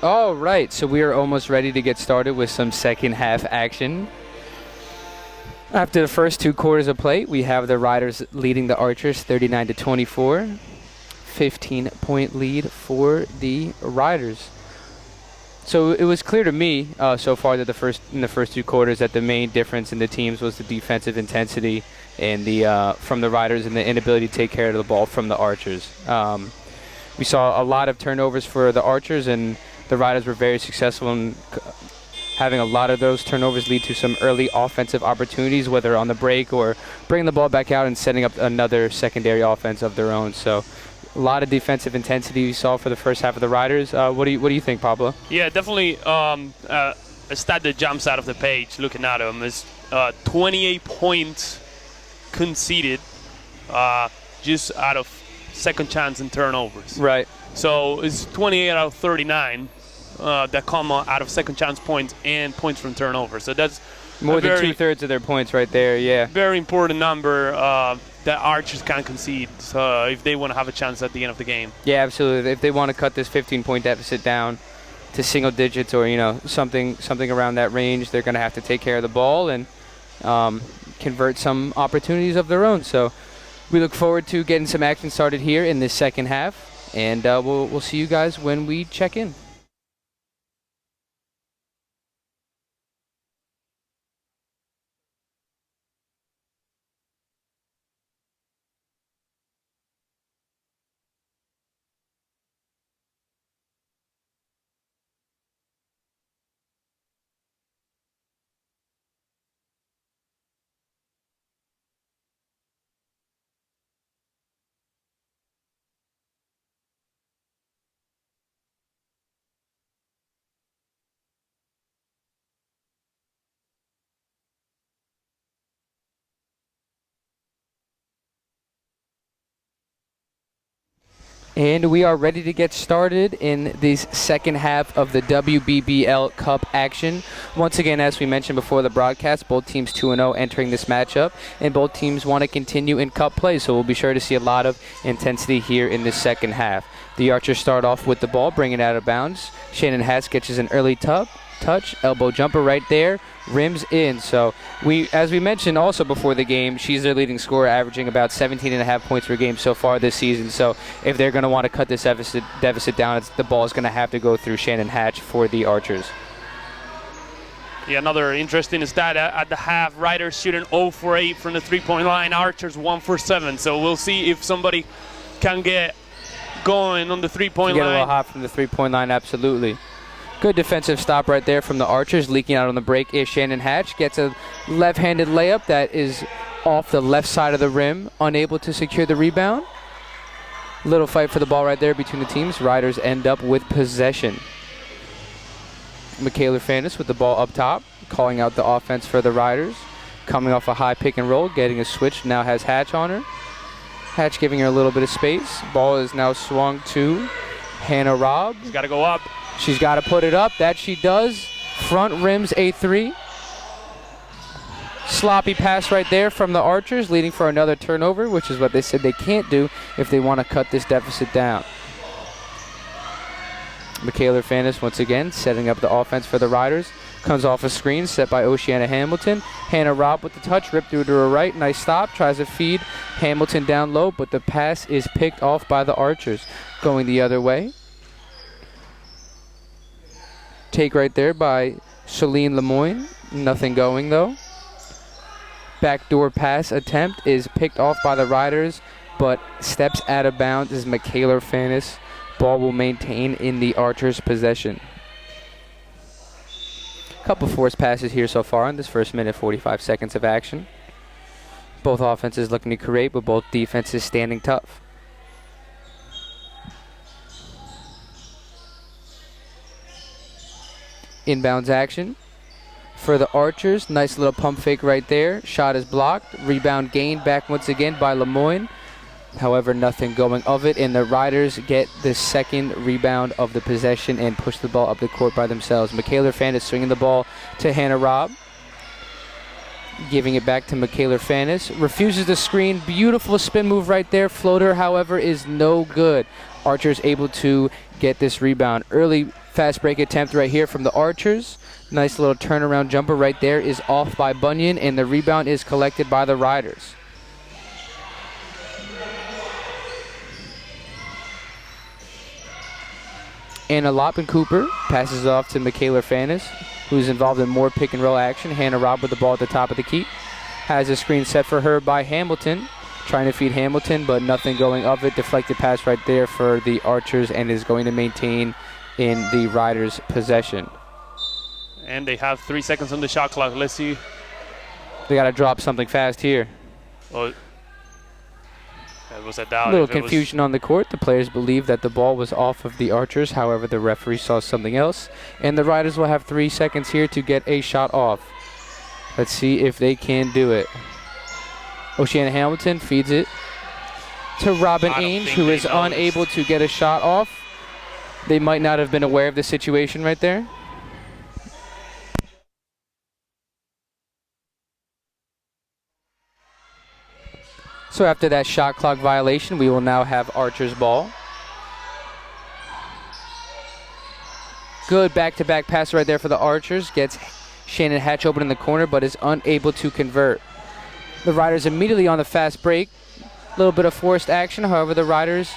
All right, so we are almost ready to get started with some second half action. After the first 2 quarters of play, we have the Riders leading the Archers 39-24. 15-point lead for the Riders. So it was clear to me so far that in the first 2 quarters that the main difference in the teams was the defensive intensity and from the Riders and the inability to take care of the ball from the Archers. We saw a lot of turnovers for the Archers, and the Riders were very successful in having a lot of those turnovers lead to some early offensive opportunities, whether on the break or bringing the ball back out and setting up another secondary offense of their own. So a lot of defensive intensity we saw for the first half of the Riders. What do you think, Pablo? Yeah, definitely a stat that jumps out of the page looking at them is 28 points conceded just out of second chance and turnovers. Right. So it's 28 out of 39 that come out of second chance points and points from turnover. So that's more than 2/3 of their points right there. Yeah. Very important number that Archers can concede if they want to have a chance at the end of the game. Yeah, absolutely. If they want to cut this 15-point deficit down to single digits or something around that range, they're going to have to take care of the ball and convert some opportunities of their own. So we look forward to getting some action started here in this second half, and we'll see you guys when we check in. And we are ready to get started in this second half of the WBBL Cup action. Once again, as we mentioned before the broadcast, both teams 2-0 entering this matchup, and both teams want to continue in Cup play, so we'll be sure to see a lot of intensity here in this second half. The Archers start off with the ball, bring it out of bounds. Shannon Hatch catches an early touch, elbow jumper right there, rims in. So as we mentioned also before the game, she's their leading scorer, averaging about 17.5 points per game so far this season. So if they're going to want to cut this deficit down, the ball is going to have to go through Shannon Hatch for the Archers. Yeah, another interesting stat at the half, Riders shooting 0 for 8 from the 3-point line, Archers 1 for 7. So we'll see if somebody can get going on the 3-point line. Get a little hot from the 3-point line, absolutely. Good defensive stop right there from the Archers. Leaking out on the break is Shannon Hatch. Gets a left-handed layup that is off the left side of the rim. Unable to secure the rebound. Little fight for the ball right there between the teams. Riders end up with possession. Michaela Fanis with the ball up top. Calling out the offense for the Riders. Coming off a high pick and roll. Getting a switch. Now has Hatch on her. Hatch giving her a little bit of space. Ball is now swung to Hannah Robb. She's got to go up. She's got to put it up. That she does. Front rims a 3. Sloppy pass right there from the Archers, leading for another turnover, which is what they said they can't do if they want to cut this deficit down. Michaela Fanis once again setting up the offense for the Riders. Comes off a screen set by Oceana Hamilton. Hannah Robb with the touch, ripped through to her right. Nice stop. Tries to feed Hamilton down low, but the pass is picked off by the Archers. Going the other way. Take right there by Shalene Lemoyne. Nothing going though. Backdoor pass attempt is picked off by the Riders, but steps out of bounds is Michaela Fanis. Ball will maintain in the Archers' possession. Couple forced passes here so far in this first minute, 45 seconds of action. Both offenses looking to create, but both defenses standing tough. Inbounds action for the Archers. Nice little pump fake right there. Shot is blocked. Rebound gained back once again by Lemoyne. However, nothing going of it, and the Riders get the second rebound of the possession and push the ball up the court by themselves. Michaela Fanis swinging the ball to Hannah Robb. Giving it back to Michaela Fanis. Refuses the screen. Beautiful spin move right there. Floater, however, is no good. Archers able to get this rebound. Early Fast break attempt right here from the Archers. Nice little turnaround jumper right there is off by Bunyan, and the rebound is collected by the Riders. Anna Loppen-Cooper passes it off to Michaela Fanis, who's involved in more pick and roll action. Hannah Robb with the ball at the top of the key. Has a screen set for her by Hamilton. Trying to feed Hamilton, but nothing going of it. Deflected pass right there for the Archers, and is going to maintain in the Riders' possession. And they have 3 seconds on the shot clock. Let's see. They got to drop something fast here. Well, that was a doubt. A little confusion on the court. The players believe that the ball was off of the Archers. However, the referee saw something else. And the Riders will have 3 seconds here to get a shot off. Let's see if they can do it. Oceana Hamilton feeds it to Robin Ainge, who is unable to get a shot off. They might not have been aware of the situation right there. So after that shot clock violation, we will now have Archer's ball. Good back-to-back pass right there for the Archers. Gets Shannon Hatch open in the corner, but is unable to convert. The Riders immediately on the fast break. A little bit of forced action. However, the Riders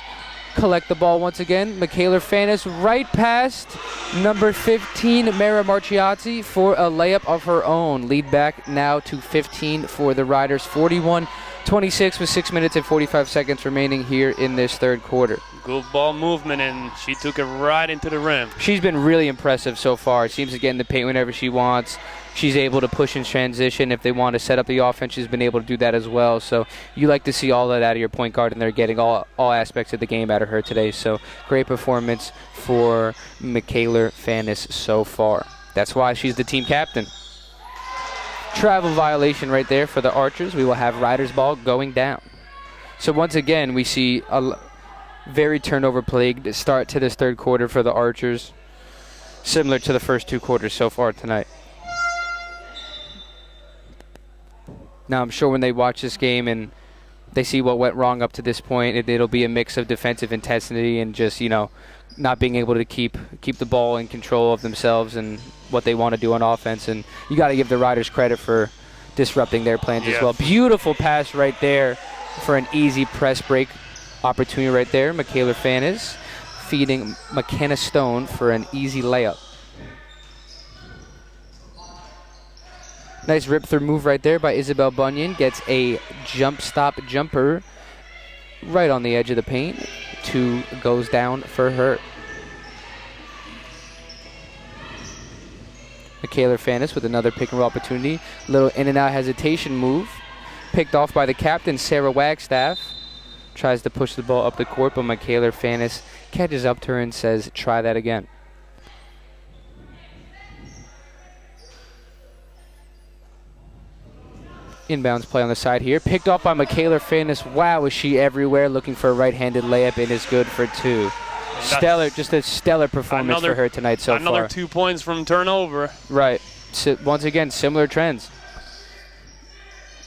collect the ball once again. Michaela Fanis right past number 15, Mara Marchiazzi, for a layup of her own. Lead back now to 15 for the Riders. 41-26 with 6 minutes and 45 seconds remaining here in this third quarter. Good ball movement, and she took it right into the rim. She's been really impressive so far. Seems to get in the paint whenever she wants. She's able to push in transition. If they want to set up the offense, she's been able to do that as well. So you like to see all that out of your point guard, and they're getting all aspects of the game out of her today. So great performance for Michaela Fanis so far. That's why she's the team captain. Travel violation right there for the Archers. We will have Riders ball going down. So once again, we see a very turnover-plagued start to this third quarter for the Archers, similar to the first 2 quarters so far tonight. Now, I'm sure when they watch this game and they see what went wrong up to this point, it'll be a mix of defensive intensity and just, not being able to keep the ball in control of themselves and what they want to do on offense. And you got to give the Riders credit for disrupting their plans as well. Beautiful pass right there for an easy press break opportunity right there. Michaela Fanis feeding McKenna Stone for an easy layup. Nice rip-through move right there by Isabel Bunyan. Gets a jump stop jumper right on the edge of the paint. 2 goes down for her. Michaela Fanis with another pick-and-roll opportunity. Little in-and-out hesitation move. Picked off by the captain, Sarah Wagstaff. Tries to push the ball up the court, but Michaela Fanis catches up to her and says, try that again. Inbounds play on the side here. Picked off by Michaela Fanis. Wow, is she everywhere, looking for a right-handed layup, and is good for 2. Stellar, just a stellar performance for her tonight so far. Another 2 points from turnover. Right. So once again, similar trends.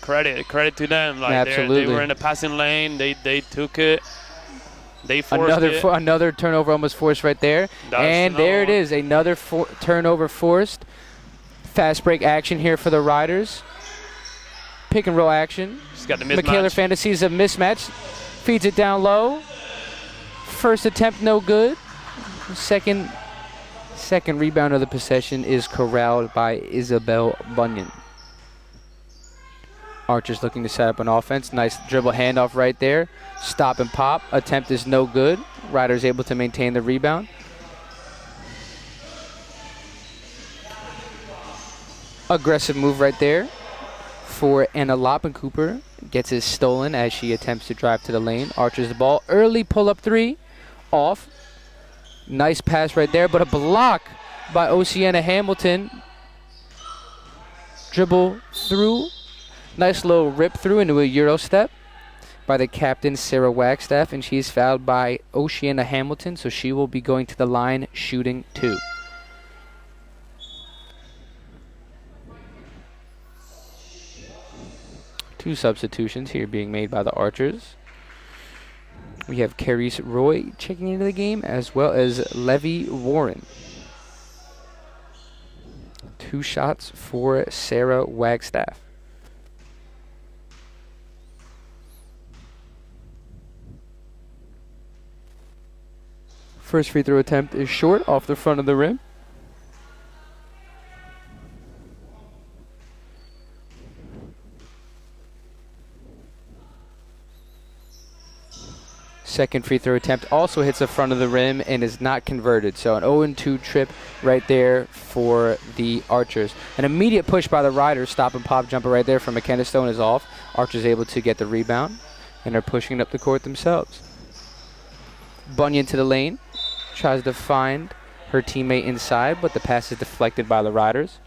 Credit to them. Like absolutely. They were in the passing lane. They took it. They forced it. Another turnover almost forced right there. And there it is, another turnover forced. Fast break action here for the Riders. Pick and roll action. She's got the mismatch. Michaela Fanis sees a mismatch. Feeds it down low. First attempt no good. Second rebound of the possession is corralled by Isabel Bunyan. Archers looking to set up an offense. Nice dribble handoff right there. Stop and pop. Attempt is no good. Riders able to maintain the rebound. Aggressive move right there for Anna Loppen-Cooper. Gets it stolen as she attempts to drive to the lane. Archers the ball. Early pull-up 3. Off. Nice pass right there, but a block by Oceana Hamilton. Dribble through. Nice little rip through into a Euro step by the captain, Sarah Wagstaff, and she's fouled by Oceana Hamilton, so she will be going to the line shooting 2. Two substitutions here being made by the Archers. We have Carice Roy checking into the game, as well as Levy Warren. 2 shots for Sarah Wagstaff. First free throw attempt is short off the front of the rim. Second free throw attempt also hits the front of the rim and is not converted. So an 0-2 trip right there for the Archers. An immediate push by the Riders. Stop and pop jumper right there from McKenna Stone is off. Archers able to get the rebound and are pushing it up the court themselves. Bunyan to the lane. Tries to find her teammate inside, but the pass is deflected by the Riders.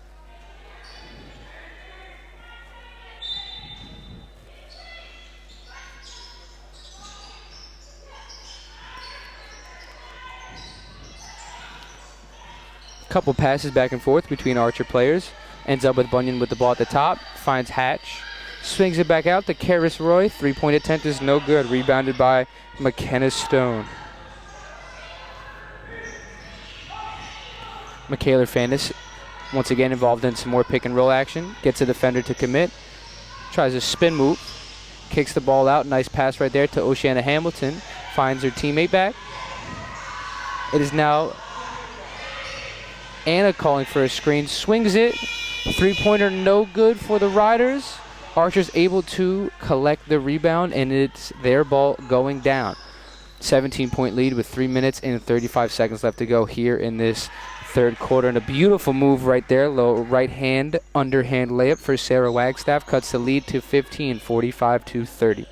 Couple passes back and forth between Archer players. Ends up with Bunyan with the ball at the top. Finds Hatch. Swings it back out to Karis Roy. 3-point attempt is no good. Rebounded by McKenna Stone. Michaela Fandis once again involved in some more pick and roll action. Gets a defender to commit. Tries a spin move. Kicks the ball out. Nice pass right there to Oceana Hamilton. Finds her teammate back. It is now Anna calling for a screen. Swings it. 3-pointer no good for the Riders. Archers able to collect the rebound, and it's their ball going down. 17-point lead with 3 minutes and 35 seconds left to go here in this third quarter. And a beautiful move right there. Low right hand, underhand layup for Sarah Wagstaff. Cuts the lead to 15, 45-30.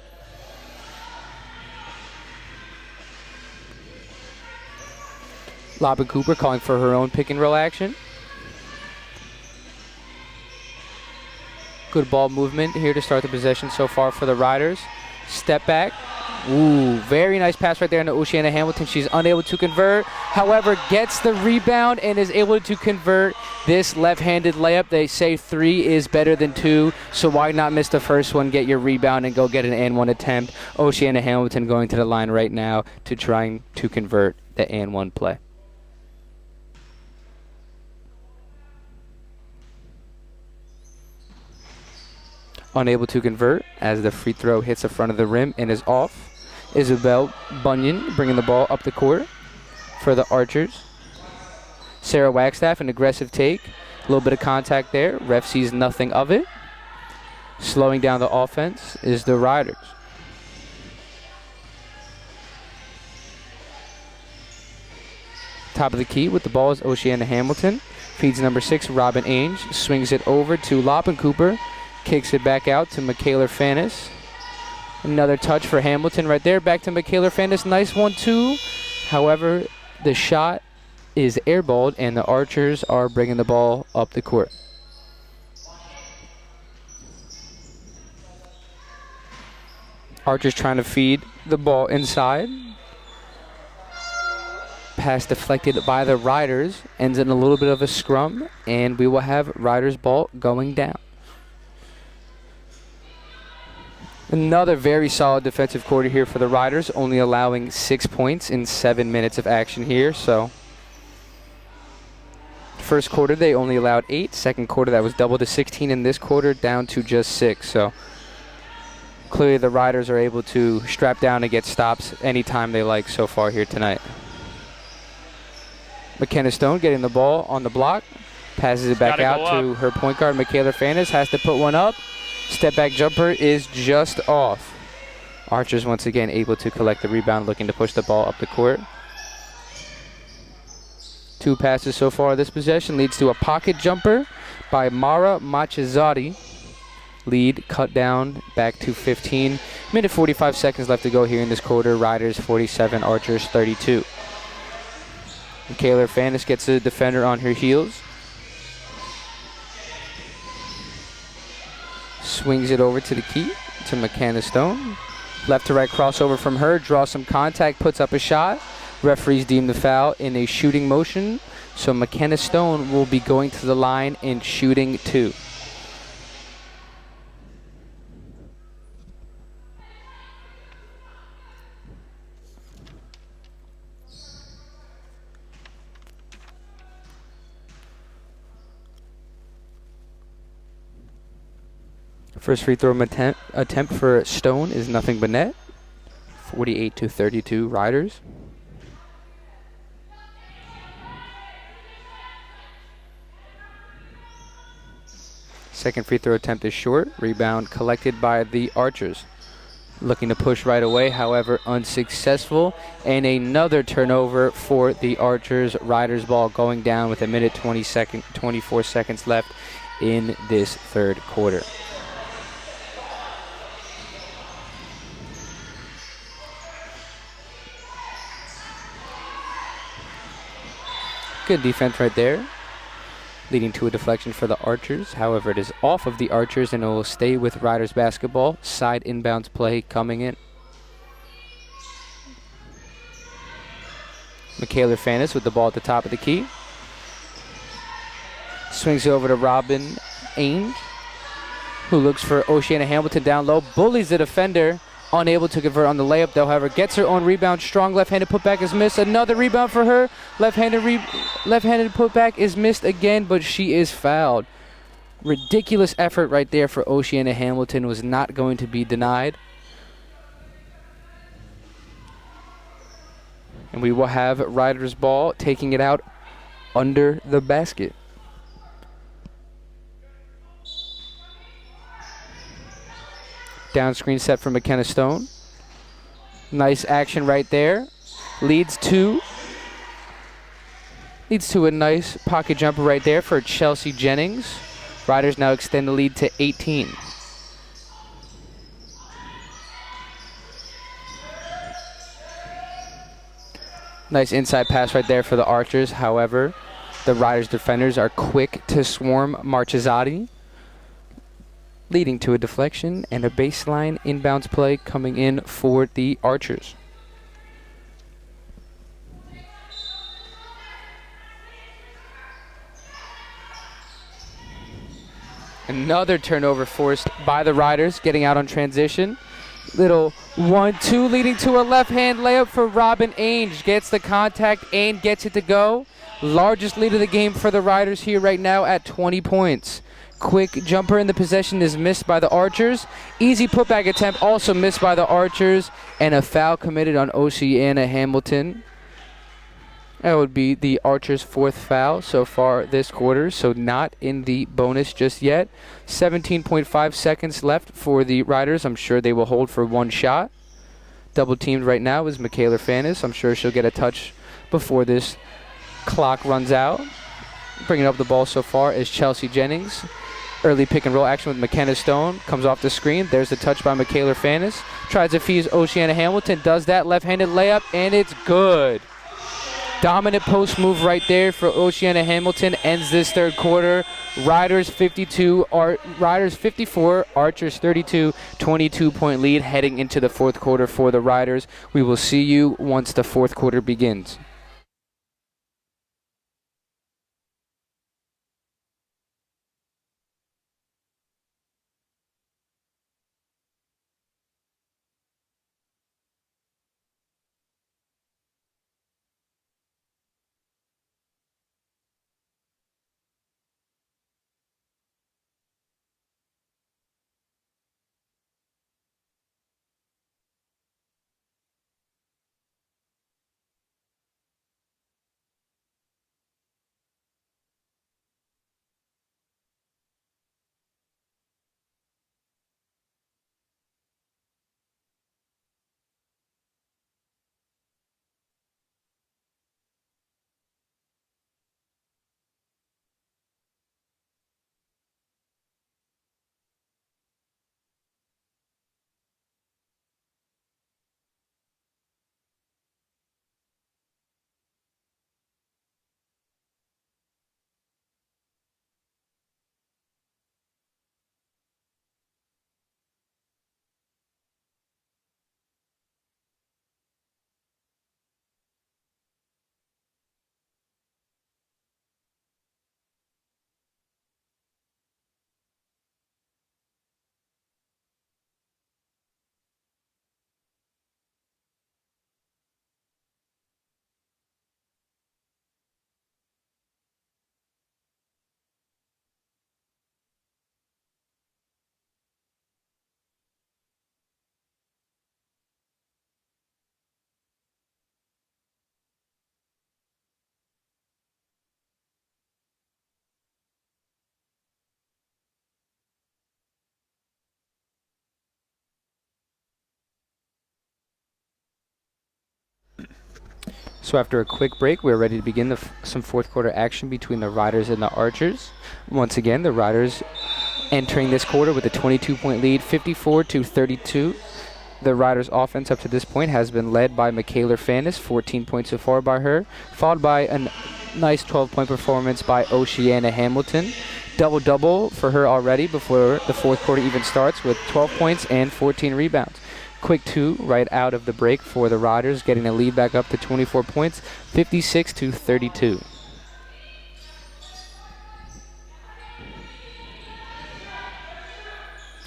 Lobbin Cooper calling for her own pick and roll action. Good ball movement here to start the possession so far for the Riders. Step back. Ooh, very nice pass right there into Oceana Hamilton. She's unable to convert. However, gets the rebound and is able to convert this left-handed layup. They say 3 is better than 2, so why not miss the first one, get your rebound, and go get an and 1 attempt. Oceana Hamilton going to the line right now to trying to convert the and 1 play. Unable to convert as the free throw hits the front of the rim and is off. Isabel Bunyan bringing the ball up the court for the Archers. Sarah Wagstaff, an aggressive take. A little bit of contact there. Ref sees nothing of it. Slowing down the offense is the Riders. Top of the key with the ball is Oceana Hamilton. Feeds number 6, Robin Ainge. Swings it over to Loppin Cooper. Kicks it back out to Michaela Fannis. Another touch for Hamilton right there. Back to Michaela Fannis. Nice 1-2. However, the shot is airballed, and the Archers are bringing the ball up the court. Archers trying to feed the ball inside. Pass deflected by the Riders. Ends in a little bit of a scrum, and we will have Riders ball going down. Another very solid defensive quarter here for the Riders, only allowing 6 points in 7 minutes of action here. So, first quarter they only allowed 8. Second quarter that was double to 16. In this quarter down to just 6. So, clearly the Riders are able to strap down and get stops anytime they like so far here tonight. McKenna Stone getting the ball on the block. Passes it back out to her point guard, Michaela Fannis. Has to put one up. Step back jumper is just off. Archers once again able to collect the rebound, looking to push the ball up the court. 2 passes so far this possession leads to a pocket jumper by Mara Machizati. Lead cut down back to 15. Minute 45 seconds left to go here in this quarter. Riders 47, Archers 32. Michaela Fannis gets a defender on her heels. Swings it over to the key to McKenna Stone. Left to right crossover from her. Draws some contact. Puts up a shot. Referees deem the foul in a shooting motion. So McKenna Stone will be going to the line and shooting 2. First free throw attempt for Stone is nothing but net. 48-32 Riders. Second free throw attempt is short. Rebound collected by the Archers. Looking to push right away, however, unsuccessful. And another turnover for the Archers. Riders ball going down with a minute 24 seconds left in this third quarter. Good defense right there, leading to a deflection for the Archers. However, it is off of the Archers and it will stay with Riders basketball. Side inbounds play coming in. Michaela Fanis with the ball at the top of the key. Swings it over to Robin Ainge, who looks for Oceana Hamilton down low. Bullies the defender. Unable to convert on the layup, though, however, gets her own rebound. Strong left-handed putback is missed. Another rebound for her. Left-handed putback is missed again, but she is fouled. Ridiculous effort right there for Oceana Hamilton. Was not going to be denied. And we will have Riders ball taking it out under the basket. Down screen set for McKenna Stone. Nice action right there. Leads to a nice pocket jumper right there for Chelsea Jennings. Riders now extend the lead to 18. Nice inside pass right there for the Archers. However, the Riders defenders are quick to swarm Marchesati, leading to a deflection and a baseline inbounds play coming in for the Archers. Another turnover forced by the Riders, getting out on transition. Little 1-2 leading to a left-hand layup for Robin Ainge. Gets the contact and gets it to go. Largest lead of the game for the Riders here right now at 20 points. Quick jumper in the possession is missed by the Archers. Easy putback attempt also missed by the Archers. And a foul committed on Oceana Hamilton. That would be the Archers' fourth foul so far this quarter, so not in the bonus just yet. 17.5 seconds left for the Riders. I'm sure they will hold for one shot. Double teamed right now is Michaela Fanis. I'm sure she'll get a touch before this clock runs out. Bringing up the ball so far is Chelsea Jennings. Early pick and roll action with McKenna Stone. Comes off the screen. There's the touch by Michaela Fanis. Tries to feed Oceana Hamilton. Does that left-handed layup, and it's good. Dominant post move right there for Oceana Hamilton. Ends this third quarter. Riders 54, Archers 32. 22-point lead heading into the fourth quarter for the Riders. We will see you once the fourth quarter begins. So after a quick break, we're ready to begin some fourth quarter action between the Riders and the Archers. Once again, the Riders entering this quarter with a 22-point lead, 54-32. The Riders' offense up to this point has been led by Michaela Fannis, 14 points so far by her, followed by a nice 12-point performance by Oceana Hamilton. Double-double for her already before the fourth quarter even starts with 12 points and 14 rebounds. Quick two right out of the break for the Riders, getting the lead back up to 24 points, 56-32.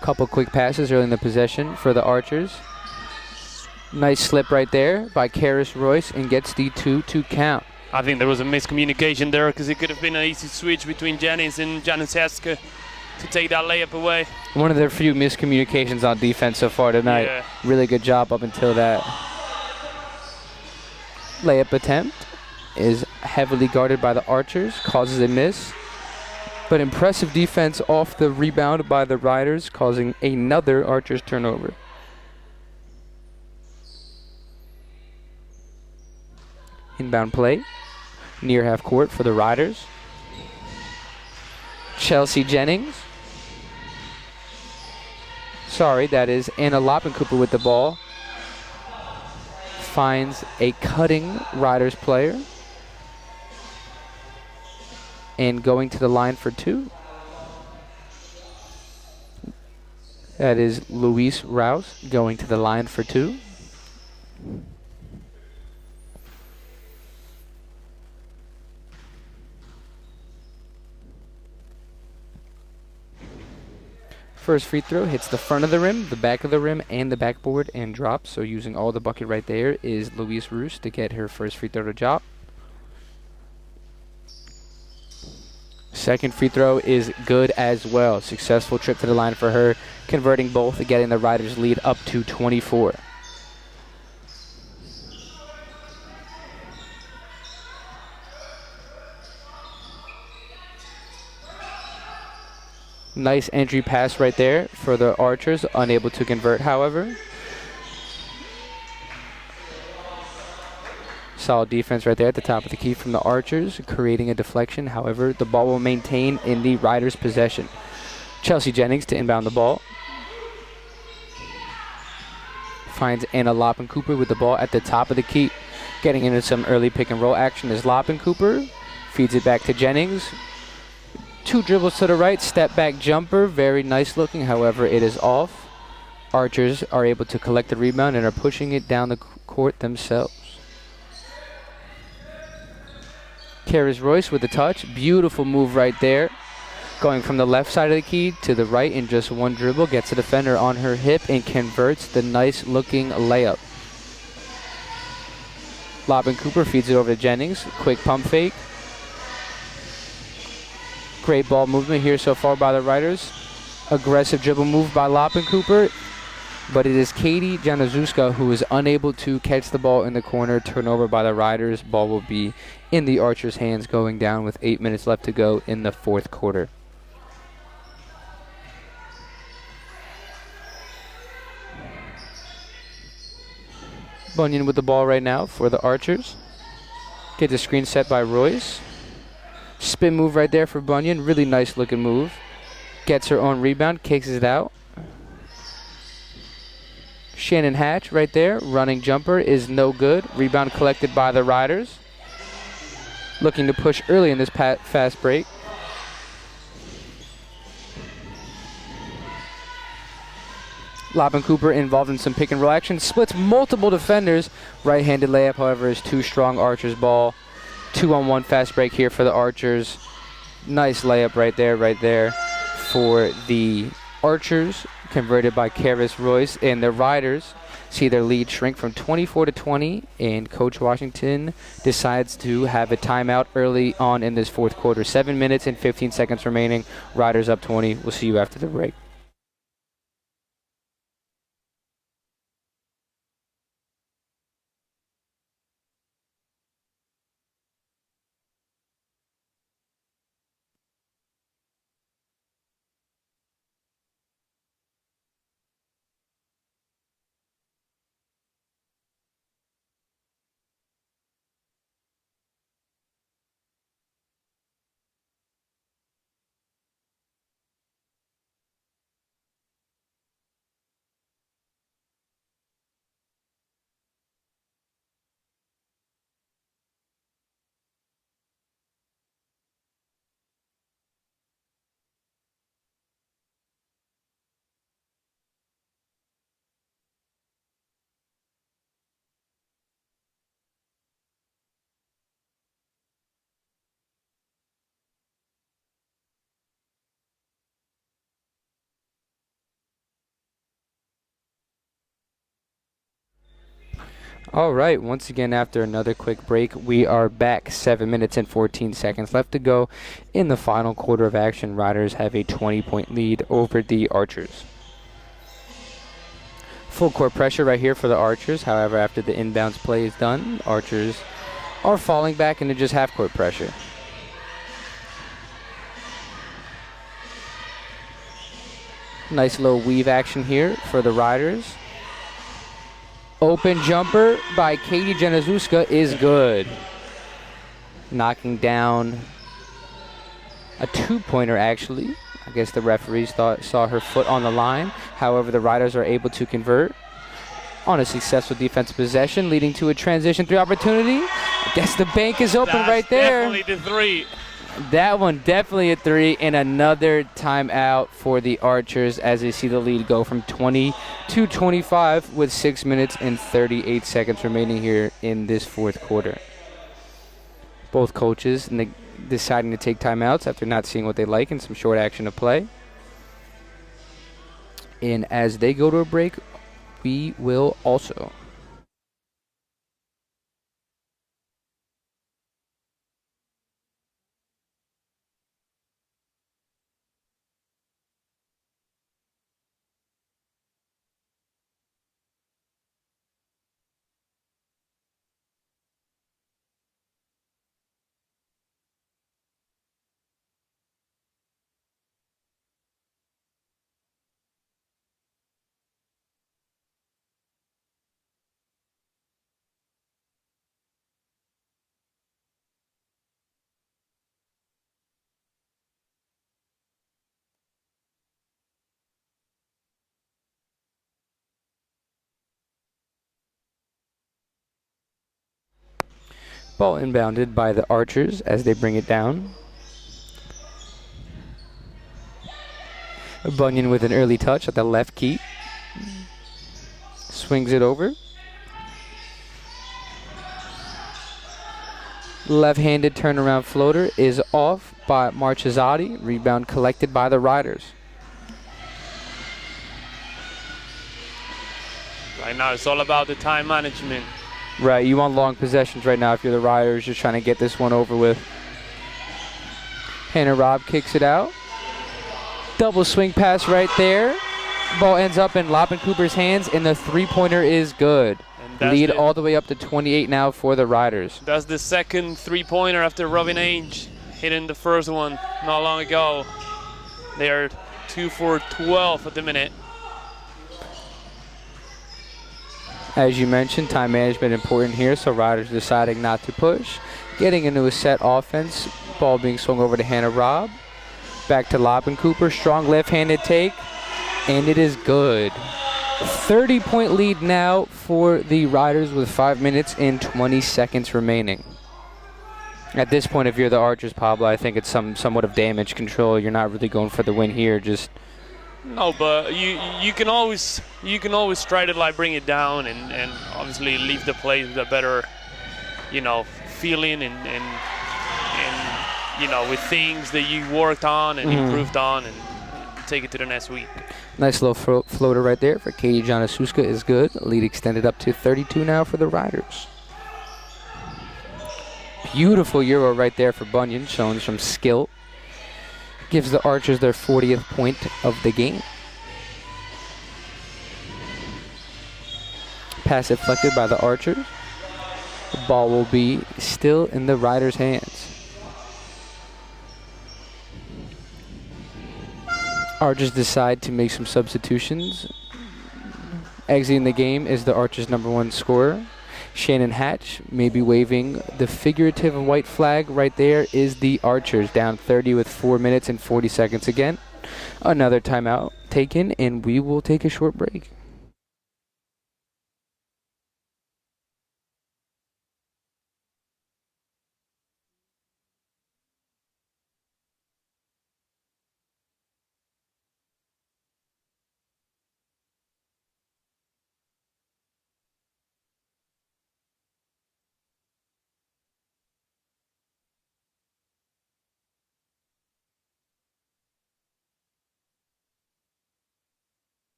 Couple quick passes early in the possession for the Archers. Nice slip right there by Karis Royce and gets the 2-2 count. I think there was a miscommunication there because it could have been an easy switch between Jennings and Janicevska to take that layup away. One of their few miscommunications on defense so far tonight. Yeah. Really good job up until that. Layup attempt is heavily guarded by the Archers, causes a miss. But impressive defense off the rebound by the Riders, causing another Archers turnover. Inbound play, near half court for the Riders. Chelsea Jennings. Sorry, that is Anna Loppencooper with the ball. Finds a cutting Riders player. And going to the line for two. That is Luis Rouse going to the line for two. First free throw hits the front of the rim, the back of the rim, and the backboard and drops. So using all the bucket right there is Luis Rouse to get her first free throw to drop. Second free throw is good as well. Successful trip to the line for her, converting both, getting the Riders lead up to 24. Nice entry pass right there for the Archers, unable to convert, however. Solid defense right there at the top of the key from the Archers, creating a deflection. However, the ball will maintain in the Riders' possession. Chelsea Jennings to inbound the ball. Finds Anna Loppencooper with the ball at the top of the key. Getting into some early pick and roll action is Loppencooper. Feeds it back to Jennings. Two dribbles to the right, step back jumper, very nice looking, however it is off. Archers are able to collect the rebound and are pushing it down the court themselves. Karis Royce with the touch, beautiful move right there. Going from the left side of the key to the right in just one dribble, gets the defender on her hip and converts the nice looking layup. Loppencooper feeds it over to Jennings, quick pump fake. Great ball movement here so far by the Riders. Aggressive dribble move by Loppencooper, but it is Katie Januszewska who is unable to catch the ball in the corner. Turnover by the Riders. Ball will be in the Archers' hands going down with 8 minutes left to go in the fourth quarter. Bunyan with the ball right now for the Archers. Gets a screen set by Royce. Spin move right there for Bunyan. Really nice looking move. Gets her own rebound, kicks it out. Shannon Hatch right there. Running jumper is no good. Rebound collected by the Riders. Looking to push early in this fast break. Loppencooper involved in some pick and roll action. Splits multiple defenders. Right-handed layup, however, is too strong. Archers ball. 2-on-1 fast break here for the Archers. Nice layup right there for the Archers. Converted by Karis Royce. And the Riders see their lead shrink from 24 to 20. And Coach Washington decides to have a timeout early on in this fourth quarter. 7 minutes and 15 seconds remaining. Riders up 20. We'll see you after the break. All right, once again, after another quick break, we are back. 7 minutes and 14 seconds left to go in the final quarter of action. Riders have a 20-point lead over the Archers. Full court pressure right here for the Archers. However, after the inbounds play is done, Archers are falling back into just half court pressure. Nice little weave action here for the Riders. Open jumper by Katie Januszewska is good. Knocking down a two-pointer, actually. I guess the referees saw her foot on the line. However, the Riders are able to convert on a successful defensive possession, leading to a transition three opportunity. I guess the bank is open right there. Definitely the three. That one definitely a three, and another timeout for the Archers as they see the lead go from 20 to 25 with 6 minutes and 38 seconds remaining here in this fourth quarter. Both coaches deciding to take timeouts after not seeing what they like in some short action of play. And as they go to a break, we will also. Ball inbounded by the Archers as they bring it down. Bunyan with an early touch at the left key. Swings it over. Left-handed turnaround floater is off by Marchesati. Rebound collected by the Riders. Right now it's all about the time management. Right, you want long possessions right now if you're the Riders, just trying to get this one over with. Hannah Robb kicks it out. Double swing pass right there. Ball ends up in Loppin Cooper's hands, and the three-pointer is good. Lead all the way up to 28 now for the Riders. That's the second three-pointer after Robin Ainge hitting the first one not long ago. They are 2 for 12 at the minute. As you mentioned, time management important here, so Riders deciding not to push. Getting into a set offense. Ball being swung over to Hannah Robb. Back to Loppin Cooper. Strong left-handed take, and it is good. 30-point lead now for the Riders with 5 minutes and 20 seconds remaining. At this point, if you're the Archers, Pablo, I think it's somewhat of damage control. You're not really going for the win here. Just no, but you can always try to like bring it down and obviously leave the place with a better, feeling and with things that you worked on and improved on and take it to the next week. Nice little floater right there for Katie Januszewska is good. Lead extended up to 32 now for the Riders. Beautiful Euro right there for Bunyan, showing some skill. Gives the Archers their 40th point of the game. Pass deflected by the Archers. The ball will be still in the Riders' hands. Archers decide to make some substitutions. Exiting the game is the Archers' #1 scorer, Shannon Hatch. Maybe waving the figurative white flag right there is the Archers, down 30 with 4 minutes and 40 seconds again. Another timeout taken, and we will take a short break.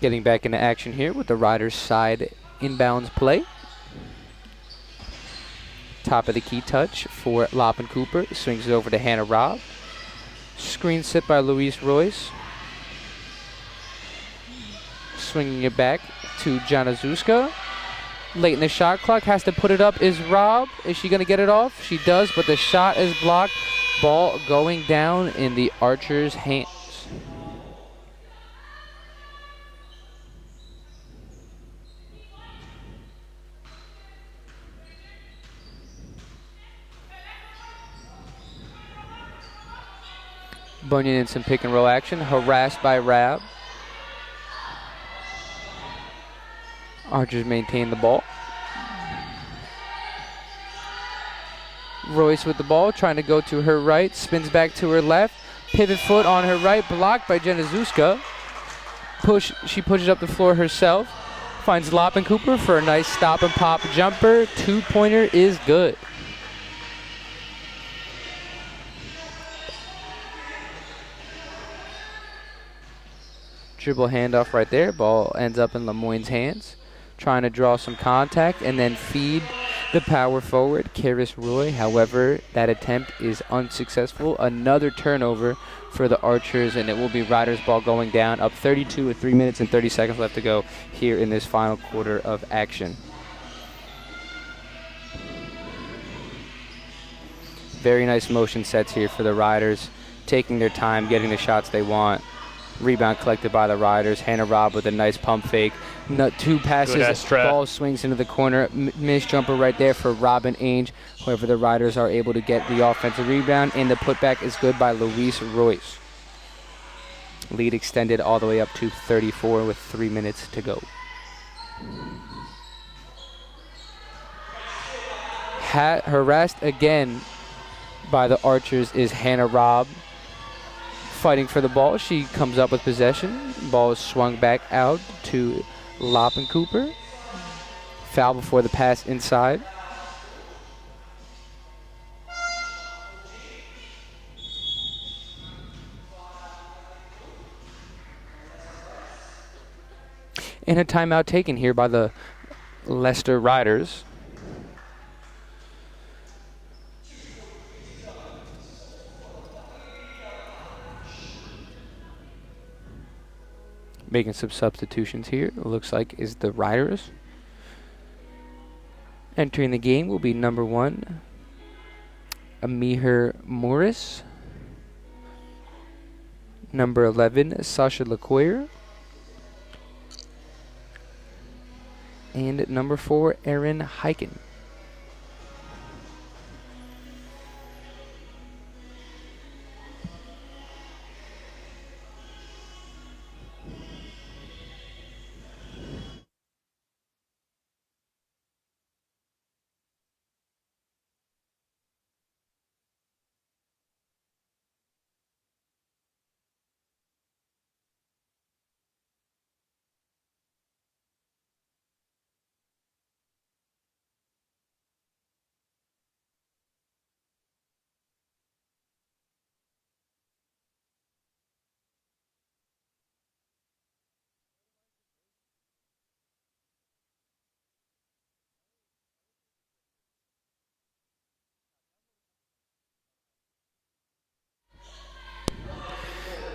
Getting back into action here with the Riders side inbounds play. Top of the key touch for Loppin Cooper. Swings it over to Hannah Robb. Screen set by Louise Royce. Swinging it back to Janazuska. Late in the shot clock, has to put it up is Robb. Is she going to get it off? She does, but the shot is blocked. Ball going down in the Archers' hands. Bunyan in some pick and roll action, harassed by Rab. Archers maintain the ball. Royce with the ball, trying to go to her right, spins back to her left. Pivot foot on her right, blocked by Janazuska. She pushes up the floor herself. Finds Loppin Cooper for a nice stop and pop jumper. Two-pointer is good. Dribble handoff right there. Ball ends up in Lemoyne's hands. Trying to draw some contact and then feed the power forward, Karis Roy. However, that attempt is unsuccessful. Another turnover for the Archers, and it will be Riders ball going down, up 32 with 3 minutes and 30 seconds left to go here in this final quarter of action. Very nice motion sets here for the Riders, taking their time, getting the shots they want. Rebound collected by the Riders. Hannah Robb with a nice pump fake. Two passes. Ball swings into the corner. Missed jumper right there for Robin Ainge. However, the Riders are able to get the offensive rebound, and the putback is good by Louise Royce. Lead extended all the way up to 34 with 3 minutes to go. Harassed again by the Archers is Hannah Robb. Fighting for the ball, she comes up with possession. Ball is swung back out to Loppin Cooper. Foul before the pass inside. And a timeout taken here by the Leicester Riders. Making some substitutions here, it looks like is the Riders. Entering the game will be number 1, Amihir Morris. Number 11, Sasha Lecoyer. And number 4, Erin Heiken.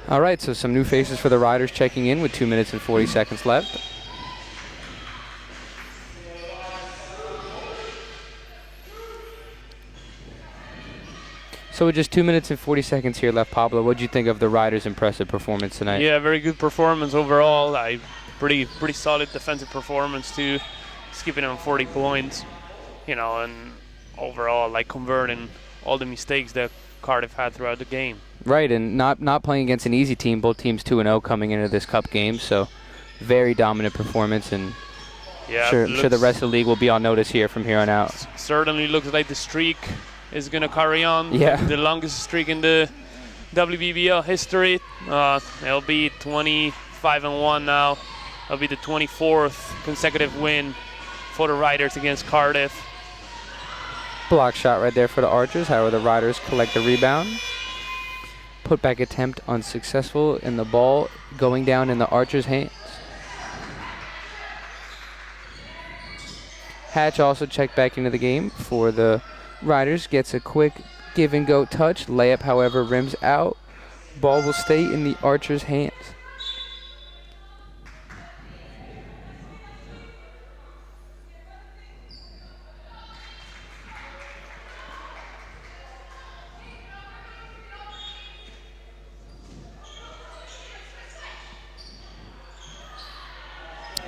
All right, so some new faces for the Riders checking in with 2 minutes and 40 seconds left. So with just 2 minutes and 40 seconds here left, Pablo, what did you think of the Riders' impressive performance tonight? Yeah, very good performance overall. Pretty solid defensive performance too, skipping on 40 points, you know, and overall like converting all the mistakes that Cardiff had throughout the game. Right, and not playing against an easy team. Both teams 2-0 coming into this cup game, so very dominant performance, and yeah, sure the rest of the league will be on notice here from here on out. Certainly looks like the streak is going to carry on. Yeah. The longest streak in the WBBL history. It'll be 25-1 now. It'll be the 24th consecutive win for the Riders against Cardiff. Block shot right there for the Archers. However, the Riders collect the rebound. Putback attempt unsuccessful, and the ball going down in the Archers' hands. Hatch also checked back into the game for the Riders. Gets a quick give-and-go touch. Layup, however, rims out. Ball will stay in the Archers' hands.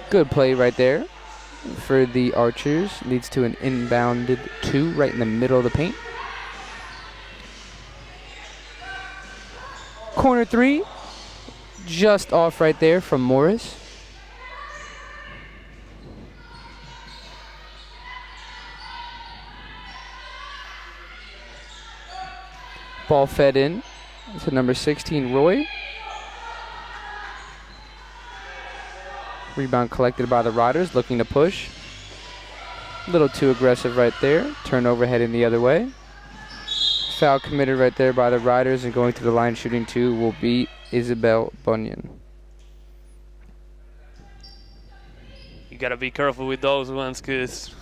Good play right there for the Archers. Leads to an inbounded 2 right in the middle of the paint. Corner 3, just off right there from Morris. Ball fed in to number 16, Roy. Rebound collected by the Riders, looking to push. A little too aggressive right there. Turnover heading the other way. Foul committed right there by the Riders, and going to the line shooting 2 will be Isabel Bunyan. You got to be careful with those ones because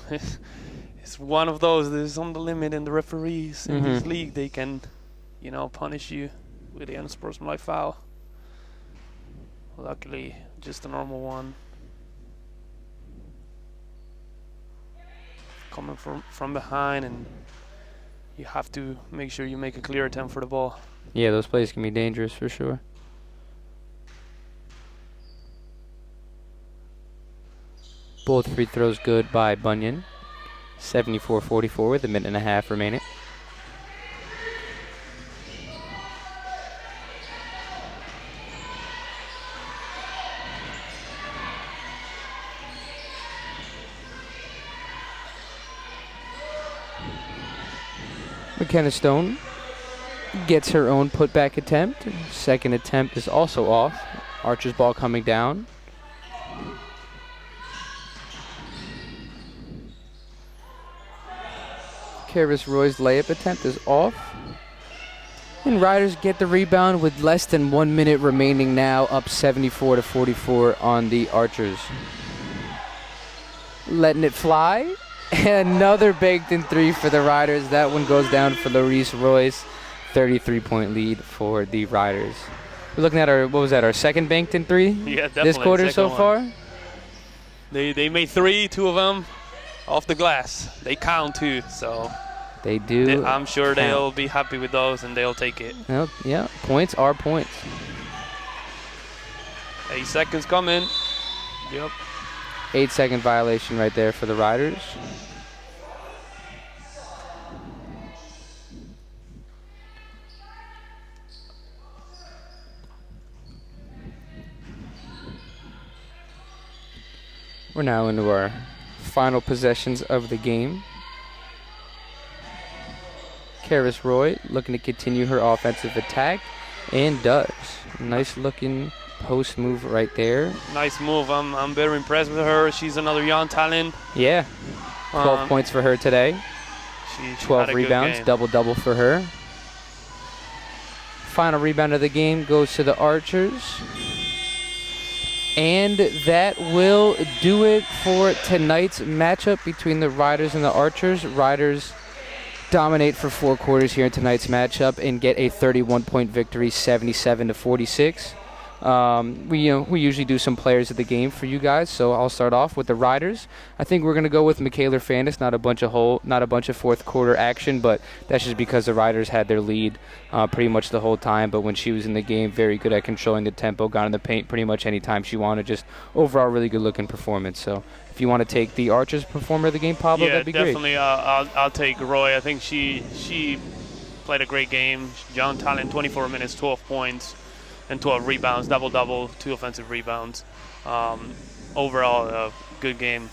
it's one of those that is on the limit, and the referees in this league, they can, punish you with the unsportsmanlike foul. Luckily, just a normal one. Coming from behind, and you have to make sure you make a clear attempt for the ball. Yeah, those plays can be dangerous for sure. Both free throws good by Bunyan. 74-44 with a minute and a half remaining. McKenna Stone gets her own putback attempt. Second attempt is also off. Archer's ball coming down. Karis Roy's layup attempt is off. And Riders get the rebound with less than 1 minute remaining now, up 74-44 on the Archers. Letting it fly. Another baked-in 3 for the Riders. That one goes down for Larice Royce. 33-point lead for the Riders. We're looking at our second banked-in 3? Yeah, definitely. This quarter so far? They made 3, 2 of them off the glass. They count too, so they do. I'm sure they'll be happy with those, and they'll take it. Well, yeah, points are points. 8 seconds coming. Yep. 8-second violation right there for the Riders. We're now into our final possessions of the game. Karis Roy looking to continue her offensive attack, and does. Nice looking post move right there. Nice move. I'm very impressed with her. She's another young talent. Yeah. 12 points for her today. She 12 rebounds, double-double for her. Final rebound of the game goes to the Archers. And that will do it for tonight's matchup between the Riders and the Archers. Riders dominate for 4 quarters here in tonight's matchup and get a 31-point victory, 77-46. We usually do some players of the game for you guys, so I'll start off with the Riders. I think we're gonna go with Michaela Fandis. Not a bunch of fourth quarter action, but that's just because the Riders had their lead pretty much the whole time. But when she was in the game, very good at controlling the tempo, got in the paint pretty much any time she wanted. Just overall really good looking performance. So if you want to take the Archers performer of the game, Pablo, that'd be definitely. great. I'll take Roy. I think she played a great game. Young talent, 24 minutes, 12 points. And 12 rebounds, double-double, 2 offensive rebounds. Overall, a good game.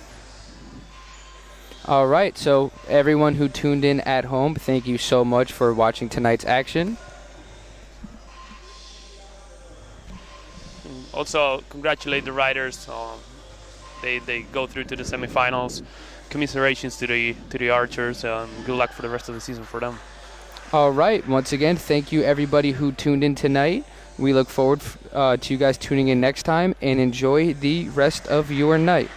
All right, so everyone who tuned in at home, thank you so much for watching tonight's action. Also, congratulate the Riders. They go through to the semifinals. Commiserations to the Archers. Good luck for the rest of the season for them. All right, once again, thank you everybody who tuned in tonight. We look forward to you guys tuning in next time, and enjoy the rest of your night.